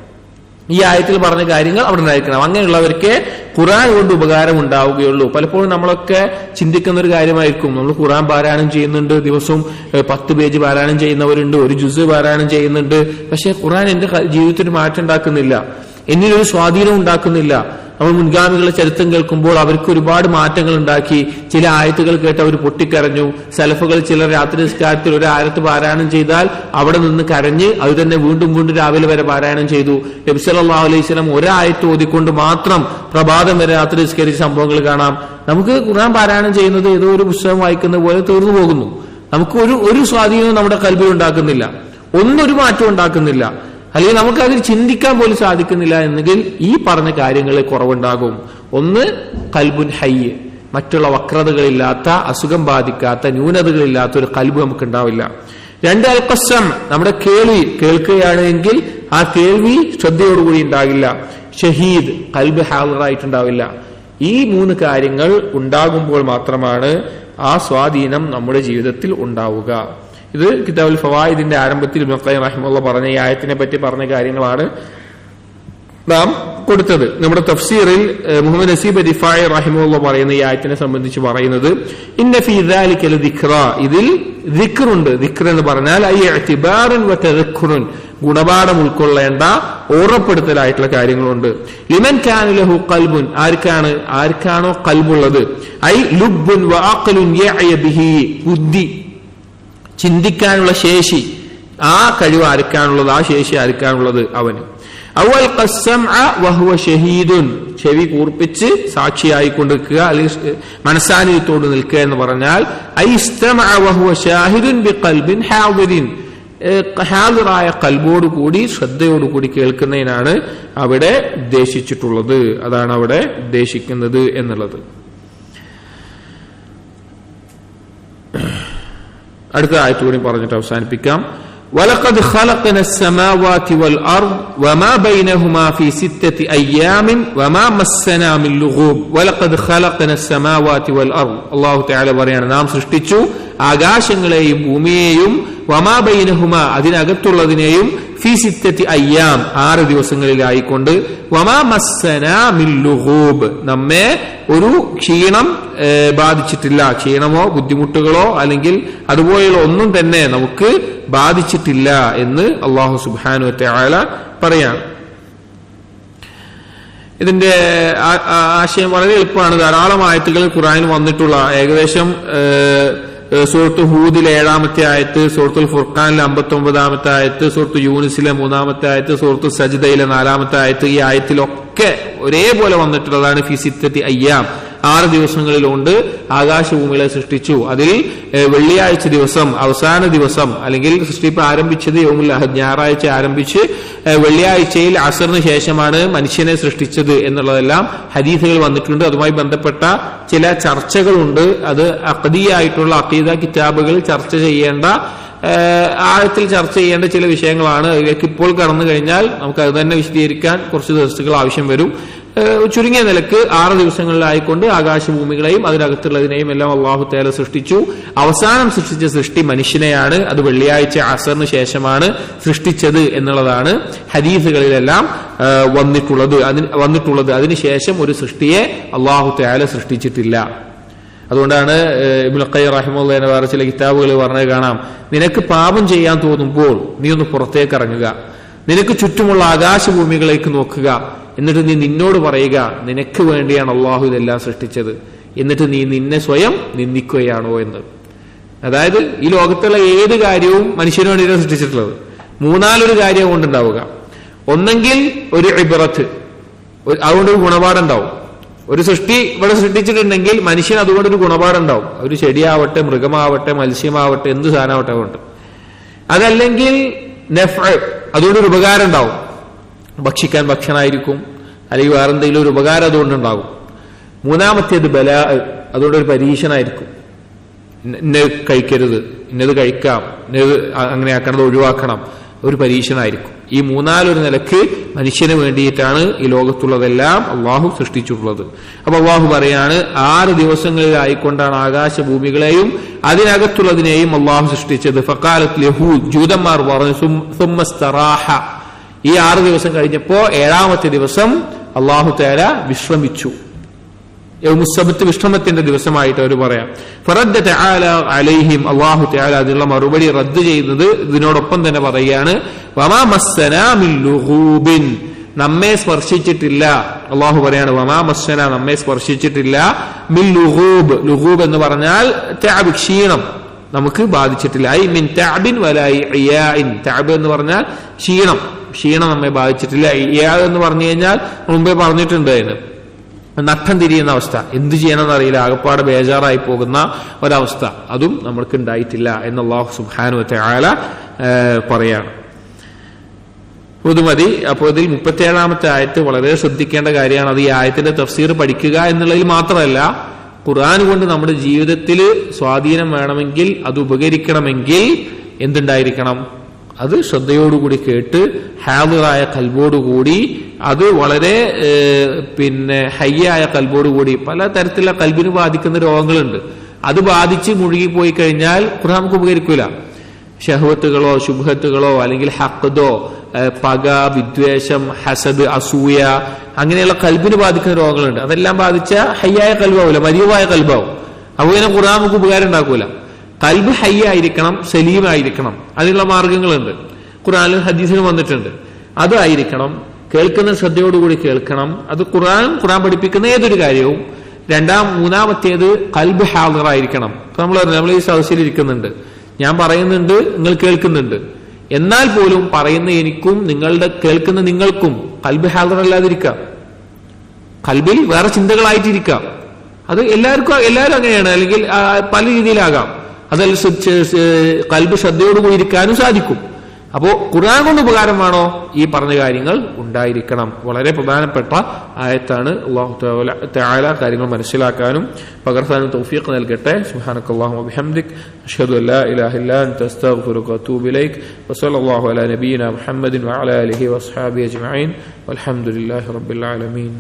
ഈ ആയത്തിൽ പറഞ്ഞ കാര്യങ്ങൾ അവിടെ ഉണ്ടായിരിക്കണം. അങ്ങനെയുള്ളവർക്ക് ഖുർആൻ കൊണ്ട് ഉപകാരം ഉണ്ടാവുകയുള്ളൂ. പലപ്പോഴും നമ്മളൊക്കെ ചിന്തിക്കുന്ന ഒരു കാര്യമായിരിക്കും, നമ്മൾ ഖുർആൻ പാരായണം ചെയ്യുന്നുണ്ട്, ദിവസവും 10 പേജ് പാരായണം ചെയ്യുന്നവരുണ്ട്, ഒരു ജുസ് പാരായണം ചെയ്യുന്നുണ്ട്, പക്ഷെ ഖുർആൻ എന്റെ ജീവിതത്തിൽ മാറ്റം ഉണ്ടാക്കുന്നില്ല, എന്നിലൊരു സ്വാധീനം ഉണ്ടാക്കുന്നില്ല. നമ്മൾ മുൻഗാമികളുടെ ചരിത്രം കേൾക്കുമ്പോൾ അവർക്ക് ഒരുപാട് മാറ്റങ്ങൾ ഉണ്ടാക്കി. ചില ആയത്തുകൾ കേട്ട് അവർ പൊട്ടിക്കരഞ്ഞു. സലഫുകൾ ചിലർ രാത്രി നിസ്കാരത്തിൽ ഒരു ആയത്ത് പാരായണം ചെയ്താൽ അവിടെ നിന്ന് കരഞ്ഞ് അത് തന്നെ വീണ്ടും വീണ്ടും രാവിലെ വരെ പാരായണം ചെയ്തു. നബി സല്ലല്ലാഹു അലൈഹി വസല്ലം ഒരായത്ത് ഓതിക്കൊണ്ട് മാത്രം പ്രഭാതം വരെ രാത്രി നിസ്കരിച്ച സംഭവങ്ങൾ കാണാം. നമുക്ക് ഖുർആൻ പാരായണം ചെയ്യുന്നത് ഏതോ ഒരു പുസ്തകം വായിക്കുന്ന പോലെ തീർന്നു പോകുന്നു. നമുക്ക് ഒരു സ്വാധീനവും നമ്മുടെ കൽബിൽ ഉണ്ടാക്കുന്നില്ല, ഒന്നൊരു മാറ്റം ഉണ്ടാക്കുന്നില്ല, അല്ലെങ്കിൽ നമുക്ക് അതിൽ ചിന്തിക്കാൻ പോലും സാധിക്കുന്നില്ല എന്നെങ്കിൽ ഈ പറഞ്ഞ കാര്യങ്ങളിൽ കുറവുണ്ടാകും. ഒന്ന് കൽബുൻ ഹയ്യ്, മറ്റുള്ള വക്രതകളില്ലാത്ത, അസുഖം ബാധിക്കാത്ത, ന്യൂനതകളില്ലാത്ത ഒരു കൽബ് നമുക്ക് ഉണ്ടാവില്ല. 2 അൽഖസം, നമ്മുടെ കേൾക്കുകയാണ് എങ്കിൽ ആ കേൾവി ശ്രദ്ധയോടുകൂടി ഉണ്ടാകില്ല. ഷഹീദ്, കൽബ് ഹാളിറായിട്ടുണ്ടാവില്ല. ഈ 3 കാര്യങ്ങൾ ഉണ്ടാകുമ്പോൾ മാത്രമാണ് ആ സ്വാധീനം നമ്മുടെ ജീവിതത്തിൽ ഉണ്ടാവുക. ഇത് കിതാബുൽ ഫവായിദിന്റെ ആരംഭത്തിൽ ഇബ്നു ഖയ്യിം റഹിമഹുല്ലാഹ് പറഞ്ഞ ഈ ആയത്തിനെ പറ്റി പറഞ്ഞ കാര്യങ്ങളാണ് നാം കൊടുത്തത്. നമ്മുടെ തഫ്സീറിൽ മുഹമ്മദ് നസീബ് റിഫായി റഹിമഹുല്ലാഹ് പറയുന്ന ഈ ആയത്തിനെ സംബന്ധിച്ച് പറയുന്നത്, ഇന്ന ഫീ ദാലിക ലദിക്റ, ഇതിൽ ദിക്റുണ്ട്. ദിക്ർ എന്ന് പറഞ്ഞാൽ ഇഅ്തിബാറുൻ വ തദക്കുറുൻ, ഗുണപാഠം ഉൾക്കൊള്ളേണ്ട ഓർമ്മപ്പെടുത്തലായിട്ടുള്ള കാര്യങ്ങളുണ്ട്. ലിമൻ കാന ലഹു ഖൽബുൻ, ആർക്കാണോ ഖൽബുള്ളത്, ഐ ലുബ്ബുൻ വ അഖ്ലുൻ യഅയ ബിഹി, ബുദ്ധി, ചിന്തിക്കാനുള്ള ശേഷി, ആ കഴിവ് ആർക്കാണുള്ളത്, ആ ശേഷി ആർക്കാണുള്ളത്, അവന്. അവൽ ഖസ്സംഅ വഹുവ ഷഹീദുൻ, ചെവി കൂർപ്പിച്ച് സാക്ഷിയായിക്കൊണ്ടിരിക്കുക, അല്ലെങ്കിൽ മനസാന്നിധ്യത്തോട് നിൽക്കുക എന്ന് പറഞ്ഞാൽ ഐസ്തമഅ വഹുവ ഷാഹിദുൻ ബിഖൽബിൻ ഹാദിരിൻ, ഹാദിറായ കൽബോടുകൂടി ശ്രദ്ധയോടുകൂടി കേൾക്കുന്നതിനാണ് അവിടെ ഉദ്ദേശിച്ചിട്ടുള്ളത്. അതാണ് അവിടെ ഉദ്ദേശിക്കുന്നത് എന്നുള്ളത്. അടുത്ത ആയത്ത് കൂടി പറഞ്ഞിട്ട് അവസാനിപ്പിക്കാം. وَلَقَدْ خَلَقْنَا السَّمَاوَاتِ وَالْأَرْضَ وَمَا بَيْنَهُمَا فِي 6 أَيَّامٍ وَمَا مَسَّنَا مِنْ لُغُوبٍ وَلَقَدْ خَلَقْنَا السَّمَاوَاتِ وَالْأَرْضَ, അല്ലാഹു തആല പറയാണ്, നാം സൃഷ്ടിച്ചു ആകാശങ്ങളെയും ഭൂമിയെയും, വമാ ബൈനഹുമാ, അതിനകത്തുള്ളതിനെയും, ഫീ 6 അയ്യാം, 6 ദിവസങ്ങളിലായിക്കൊണ്ട്, വമാ മസ്സനാ മിൻ ലുഗൂബ്, നമ്മെ ഒരു ക്ഷീണം ബാധിച്ചിട്ടില്ല, ക്ഷീണമോ ബുദ്ധിമുട്ടുകളോ അല്ലെങ്കിൽ അതുപോലെയുള്ള ഒന്നും തന്നെ നമുക്ക് ബാധിച്ചിട്ടില്ല എന്ന് അല്ലാഹു സുബ്ഹാനഹു വ തആല പറയാണ്. ഇതിന്റെ ആശയം വളരെ എളുപ്പമാണ്. ധാരാളം ആയത്തുകൾ ഖുർആനിൽ വന്നിട്ടുള്ള, ഏകദേശം സൂറത്ത് ഹൂദിലെ 7-ാമത്തെ ആയത്ത്, സൂറത്തുൽ ഫുർഖാനിലെ 59-ാമത്തെ ആയത്ത്, സൂറത്ത് യൂനിസിലെ 3-ാമത്തെ ആയത്ത്, സൂറത്ത് സജ്ദയിലെ 4-ാമത്തെ ആയത്ത്, ഈ ആയത്തിലൊക്കെ ഒരേപോലെ വന്നിട്ടുള്ളതാണ് ഫീ 6 അയ്യാം, 6 ദിവസങ്ങളിലുണ്ട് ആകാശഭൂമികളെ സൃഷ്ടിച്ചു. അതിൽ വെള്ളിയാഴ്ച ദിവസം, അവസാന ദിവസം, അല്ലെങ്കിൽ സൃഷ്ടിപ്പ് ആരംഭിച്ചത് യൗമുൽ അഹദ്, ഞായറാഴ്ച ആരംഭിച്ച് വെള്ളിയാഴ്ചയിൽ അസറിന് ശേഷമാണ് മനുഷ്യനെ സൃഷ്ടിച്ചത് എന്നുള്ളതെല്ലാം ഹദീസുകൾ വന്നിട്ടുണ്ട്. അതുമായി ബന്ധപ്പെട്ട ചില ചർച്ചകളുണ്ട്. അത് അഖദീയായിട്ടുള്ള അഖീദ കിതാബുകൾ ചർച്ച ചെയ്യേണ്ട, ആഴത്തിൽ ചർച്ച ചെയ്യേണ്ട ചില വിഷയങ്ങളാണ്. അതിലേക്ക് ഇപ്പോൾ കടന്നു കഴിഞ്ഞാൽ നമുക്ക് അത് തന്നെ വിശദീകരിക്കാൻ കുറച്ച് ദിവസങ്ങൾ ആവശ്യം വരും. ചുരുങ്ങിയ നിലക്ക് 6 ദിവസങ്ങളിലായിക്കൊണ്ട് ആകാശഭൂമികളെയും അതിനകത്തുള്ളതിനെയും എല്ലാം അല്ലാഹു തആല സൃഷ്ടിച്ചു. അവസാനം സൃഷ്ടിച്ച സൃഷ്ടി മനുഷ്യനെയാണ്. അത് വെള്ളിയാഴ്ച അസറിന് ശേഷമാണ് സൃഷ്ടിച്ചത് എന്നുള്ളതാണ് ഹദീസുകളിലെല്ലാം വന്നിട്ടുള്ളത്. അതിനുശേഷം ഒരു സൃഷ്ടിയെ അല്ലാഹു തആല സൃഷ്ടിച്ചിട്ടില്ല. അതുകൊണ്ടാണ് ഇബ്നു ഖയ്യിം റഹിമഹുല്ലാഹ് വേറെ ചില കിതാബുകൾ പറഞ്ഞത് കാണാം, നിനക്ക് പാപം ചെയ്യാൻ തോന്നുമ്പോൾ നീ ഒന്ന് പുറത്തേക്ക് ഇറങ്ങുക, നിനക്ക് ചുറ്റുമുള്ള ആകാശഭൂമികളിലേക്ക് നോക്കുക, എന്നിട്ട് നീ നിന്നോട് പറയുക, നിനക്ക് വേണ്ടിയാണ് അള്ളാഹു ഇതെല്ലാം സൃഷ്ടിച്ചത്, എന്നിട്ട് നീ നിന്നെ സ്വയം നിന്ദിക്കുകയാണോ എന്ന്. അതായത് ഈ ലോകത്തുള്ള ഏത് കാര്യവും മനുഷ്യന് വേണ്ടിയാണ് സൃഷ്ടിച്ചിട്ടുള്ളത്. 3-4 കാര്യം കൊണ്ടുണ്ടാവുക. ഒന്നെങ്കിൽ ഒരു ഇബ്റത്ത്, അതുകൊണ്ടൊരു ഗുണപാഠമുണ്ടാവും. ഒരു സൃഷ്ടി ഇവിടെ സൃഷ്ടിച്ചിട്ടുണ്ടെങ്കിൽ മനുഷ്യൻ അതുകൊണ്ടൊരു ഗുണപാഠമുണ്ടാവും. ഒരു ചെടിയാവട്ടെ, മൃഗമാവട്ടെ, മത്സ്യമാവട്ടെ, എന്ത് സാധനമാവട്ടെ കൊണ്ട്. അതല്ലെങ്കിൽ നഫ്അ്, അതുകൊണ്ടൊരു ഉപകാരം ഉണ്ടാവും. ഭക്ഷിക്കാൻ ഭക്ഷണമായിരിക്കും, അല്ലെങ്കിൽ വേറെ എന്തെങ്കിലും ഒരു ഉപകാരം അതുകൊണ്ടുണ്ടാകും. 3-മത്തേത് ബലാ, അതുകൊണ്ടൊരു പരീക്ഷണമായിരിക്കും. ഇന്നത് കഴിക്കരുത്, ഇന്നത് കഴിക്കാം, ഇന്നത് അങ്ങനെ ആക്കണത് ഒഴിവാക്കണം, ഒരു പരീക്ഷണമായിരിക്കും. ഈ 3-4 നിലക്ക് മനുഷ്യന് വേണ്ടിയിട്ടാണ് ഈ ലോകത്തുള്ളതെല്ലാം അള്ളാഹു സൃഷ്ടിച്ചിട്ടുള്ളത്. അപ്പൊ അള്ളാഹു പറയാണ്, 6 ദിവസങ്ങളിലായിക്കൊണ്ടാണ് ആകാശഭൂമികളെയും അതിനകത്തുള്ളതിനെയും അള്ളാഹു സൃഷ്ടിച്ചത്. ഫഖാലത്ത് യഹൂദ്, ജൂതന്മാർ പറഞ്ഞു, സുമ്മസ്തറാഹ, ഈ 6 ദിവസം കഴിഞ്ഞപ്പോ 7ാമത്തെ ദിവസം അല്ലാഹു തആല വിശ്രമിച്ചു. യൗമുസ്സബ്ത് വിശ്രമത്തിന്റെ ദിവസമായിട്ട് അവർ പറയാം. ഫറദ്ദ തആല അലൈഹിം, അല്ലാഹു തആല അതിനുള്ള മറുപടി റദ്ദ് ചെയ്യുന്നത് ഇതിനോടൊപ്പം തന്നെ പറയുകയാണ്, വമാ മസ്സനാ മിൻ ലുഗൂബിൻ, നമ്മെ സ്പർശിച്ചിട്ടില്ല. അല്ലാഹു പറയാണ് വമാ മസ്സനാ, നമ്മെ സ്പർശിച്ചിട്ടില്ല. മിൻ ലുഗൂബ്, ലുഗൂബ് എന്ന് പറഞ്ഞാൽ തഅബ്, ക്ഷീണം നമുക്ക് ബാധിച്ചിട്ടില്ല. ഐ മിൻ തഅബിൻ വലാ ഇയാഇൻ, തഅബ് എന്ന് പറഞ്ഞാൽ ക്ഷീണം നമ്മെ ബാധിച്ചിട്ടില്ല. ഇയാ എന്ന് പറഞ്ഞു കഴിഞ്ഞാൽ മുമ്പേ പറഞ്ഞിട്ടുണ്ട്, അതിന് നട്ടം തിരിയുന്ന അവസ്ഥ, എന്ത് ചെയ്യണമെന്ന് അറിയില്ല, ആകപ്പാട് ബേജാറായി പോകുന്ന ഒരവസ്ഥ, അതും നമ്മൾക്ക് ഉണ്ടായിട്ടില്ല എന്ന് അല്ലാഹു സുബ്ഹാനഹു വ തആല പറയാണ്. മതി. അപ്പോൾ ഇതിൽ 37ാമത്തെ ആയത്ത് വളരെ ശ്രദ്ധിക്കേണ്ട കാര്യമാണ്. അത് ഈ ആയത്തിന്റെ തഫ്സീർ പഠിക്കുക എന്നുള്ളതിൽ മാത്രമല്ല, ഖുർആൻ കൊണ്ട് നമ്മുടെ ജീവിതത്തിൽ സ്വാധീനം വേണമെങ്കിൽ, അത് ഉപകരിക്കണമെങ്കിൽ എന്തുണ്ടായിരിക്കണം? അത് ശ്രദ്ധയോടുകൂടി കേട്ട് ഹാദിറായ കൽബോടുകൂടി, അത് വളരെ ഹയ്യായ കൽബോടുകൂടി. പല തരത്തിലുള്ള കൽബിന് ബാധിക്കുന്ന രോഗങ്ങളുണ്ട്. അത് ബാധിച്ച് മുഴുകിപ്പോയി കഴിഞ്ഞാൽ ഖുർആൻ നമുക്ക് ഉപകരിക്കൂല. ഷഹ്വത്തുകളോ ശുബ്ഹത്തുകളോ അല്ലെങ്കിൽ ഹഖ്ദോ, പക, വിദ്വേഷം, ഹസദ്, അസൂയ, അങ്ങനെയുള്ള കൽബിന് ബാധിക്കുന്ന രോഗങ്ങളുണ്ട്. അതെല്ലാം ബാധിച്ച ഹയ്യായ കൽബാവൂല, മരിയവായ കൽബാവും. അപ്പോൾ ഇതിനെ ഖുർആൻ നമുക്ക് ഉപകാരം ഉണ്ടാക്കൂല. കൽബ് ഹയ്യായിരിക്കണം, സലീമായിരിക്കണം. അതിനുള്ള മാർഗങ്ങളുണ്ട്, ഖുർആനിലും ഹദീസിലും വന്നിട്ടുണ്ട്. അതായിരിക്കണം, കേൾക്കുന്ന ശ്രദ്ധയോടുകൂടി കേൾക്കണം. അത് ഖുർആൻ പഠിപ്പിക്കുന്ന ഏതൊരു കാര്യവും. മൂന്നാമത്തേത് കൽബ് ഹാദിറായിരിക്കണം. നമ്മൾ ഈ സദസ്സിൽ ഇരിക്കുന്നുണ്ട്, ഞാൻ പറയുന്നുണ്ട്, നിങ്ങൾ കേൾക്കുന്നുണ്ട്. എന്നാൽ പോലും പറയുന്ന എനിക്കും കേൾക്കുന്ന നിങ്ങൾക്കും കൽബ് ഹാദിറല്ലാതിരിക്കാം, കൽബിൽ വേറെ ചിന്തകളായിട്ടിരിക്കാം. അത് എല്ലാവരും അങ്ങനെയാണ്, അല്ലെങ്കിൽ പല രീതിയിലാകാം. അതിൽ കൽബ് ശ്രദ്ധയോടുകൂടി ഇരിക്കാനും സാധിക്കും. അപ്പോ ഖുർആൻ കൊണ്ട് ഉപകാരമാണോ? ഈ പറഞ്ഞ കാര്യങ്ങൾ ഉണ്ടായിരിക്കണം. വളരെ പ്രധാനപ്പെട്ട ആയത്താണ്. അല്ലാഹു തആല കാര്യങ്ങൾ മനസ്സിലാക്കാനും പകർത്താനും തൗഫീഖ് നൽകട്ടെ. സുബ്ഹാനക്കല്ലാഹുമ്മ വബിഹംദിക്, അഷ്ഹദു അല്ലാ ഇലാഹ ഇല്ലാ അൻത അസ്തഗ്ഫിറുക വഅതൂബു ഇലൈക്. വസല്ലല്ലാഹു അലാ നബിയിനാ മുഹമ്മദിൻ വഅലാ ആലിഹി വഅസ്ഹാബിഹി അജ്മഈൻ. വൽഹംദുലില്ലാഹി റബ്ബിൽ ആലമീൻ.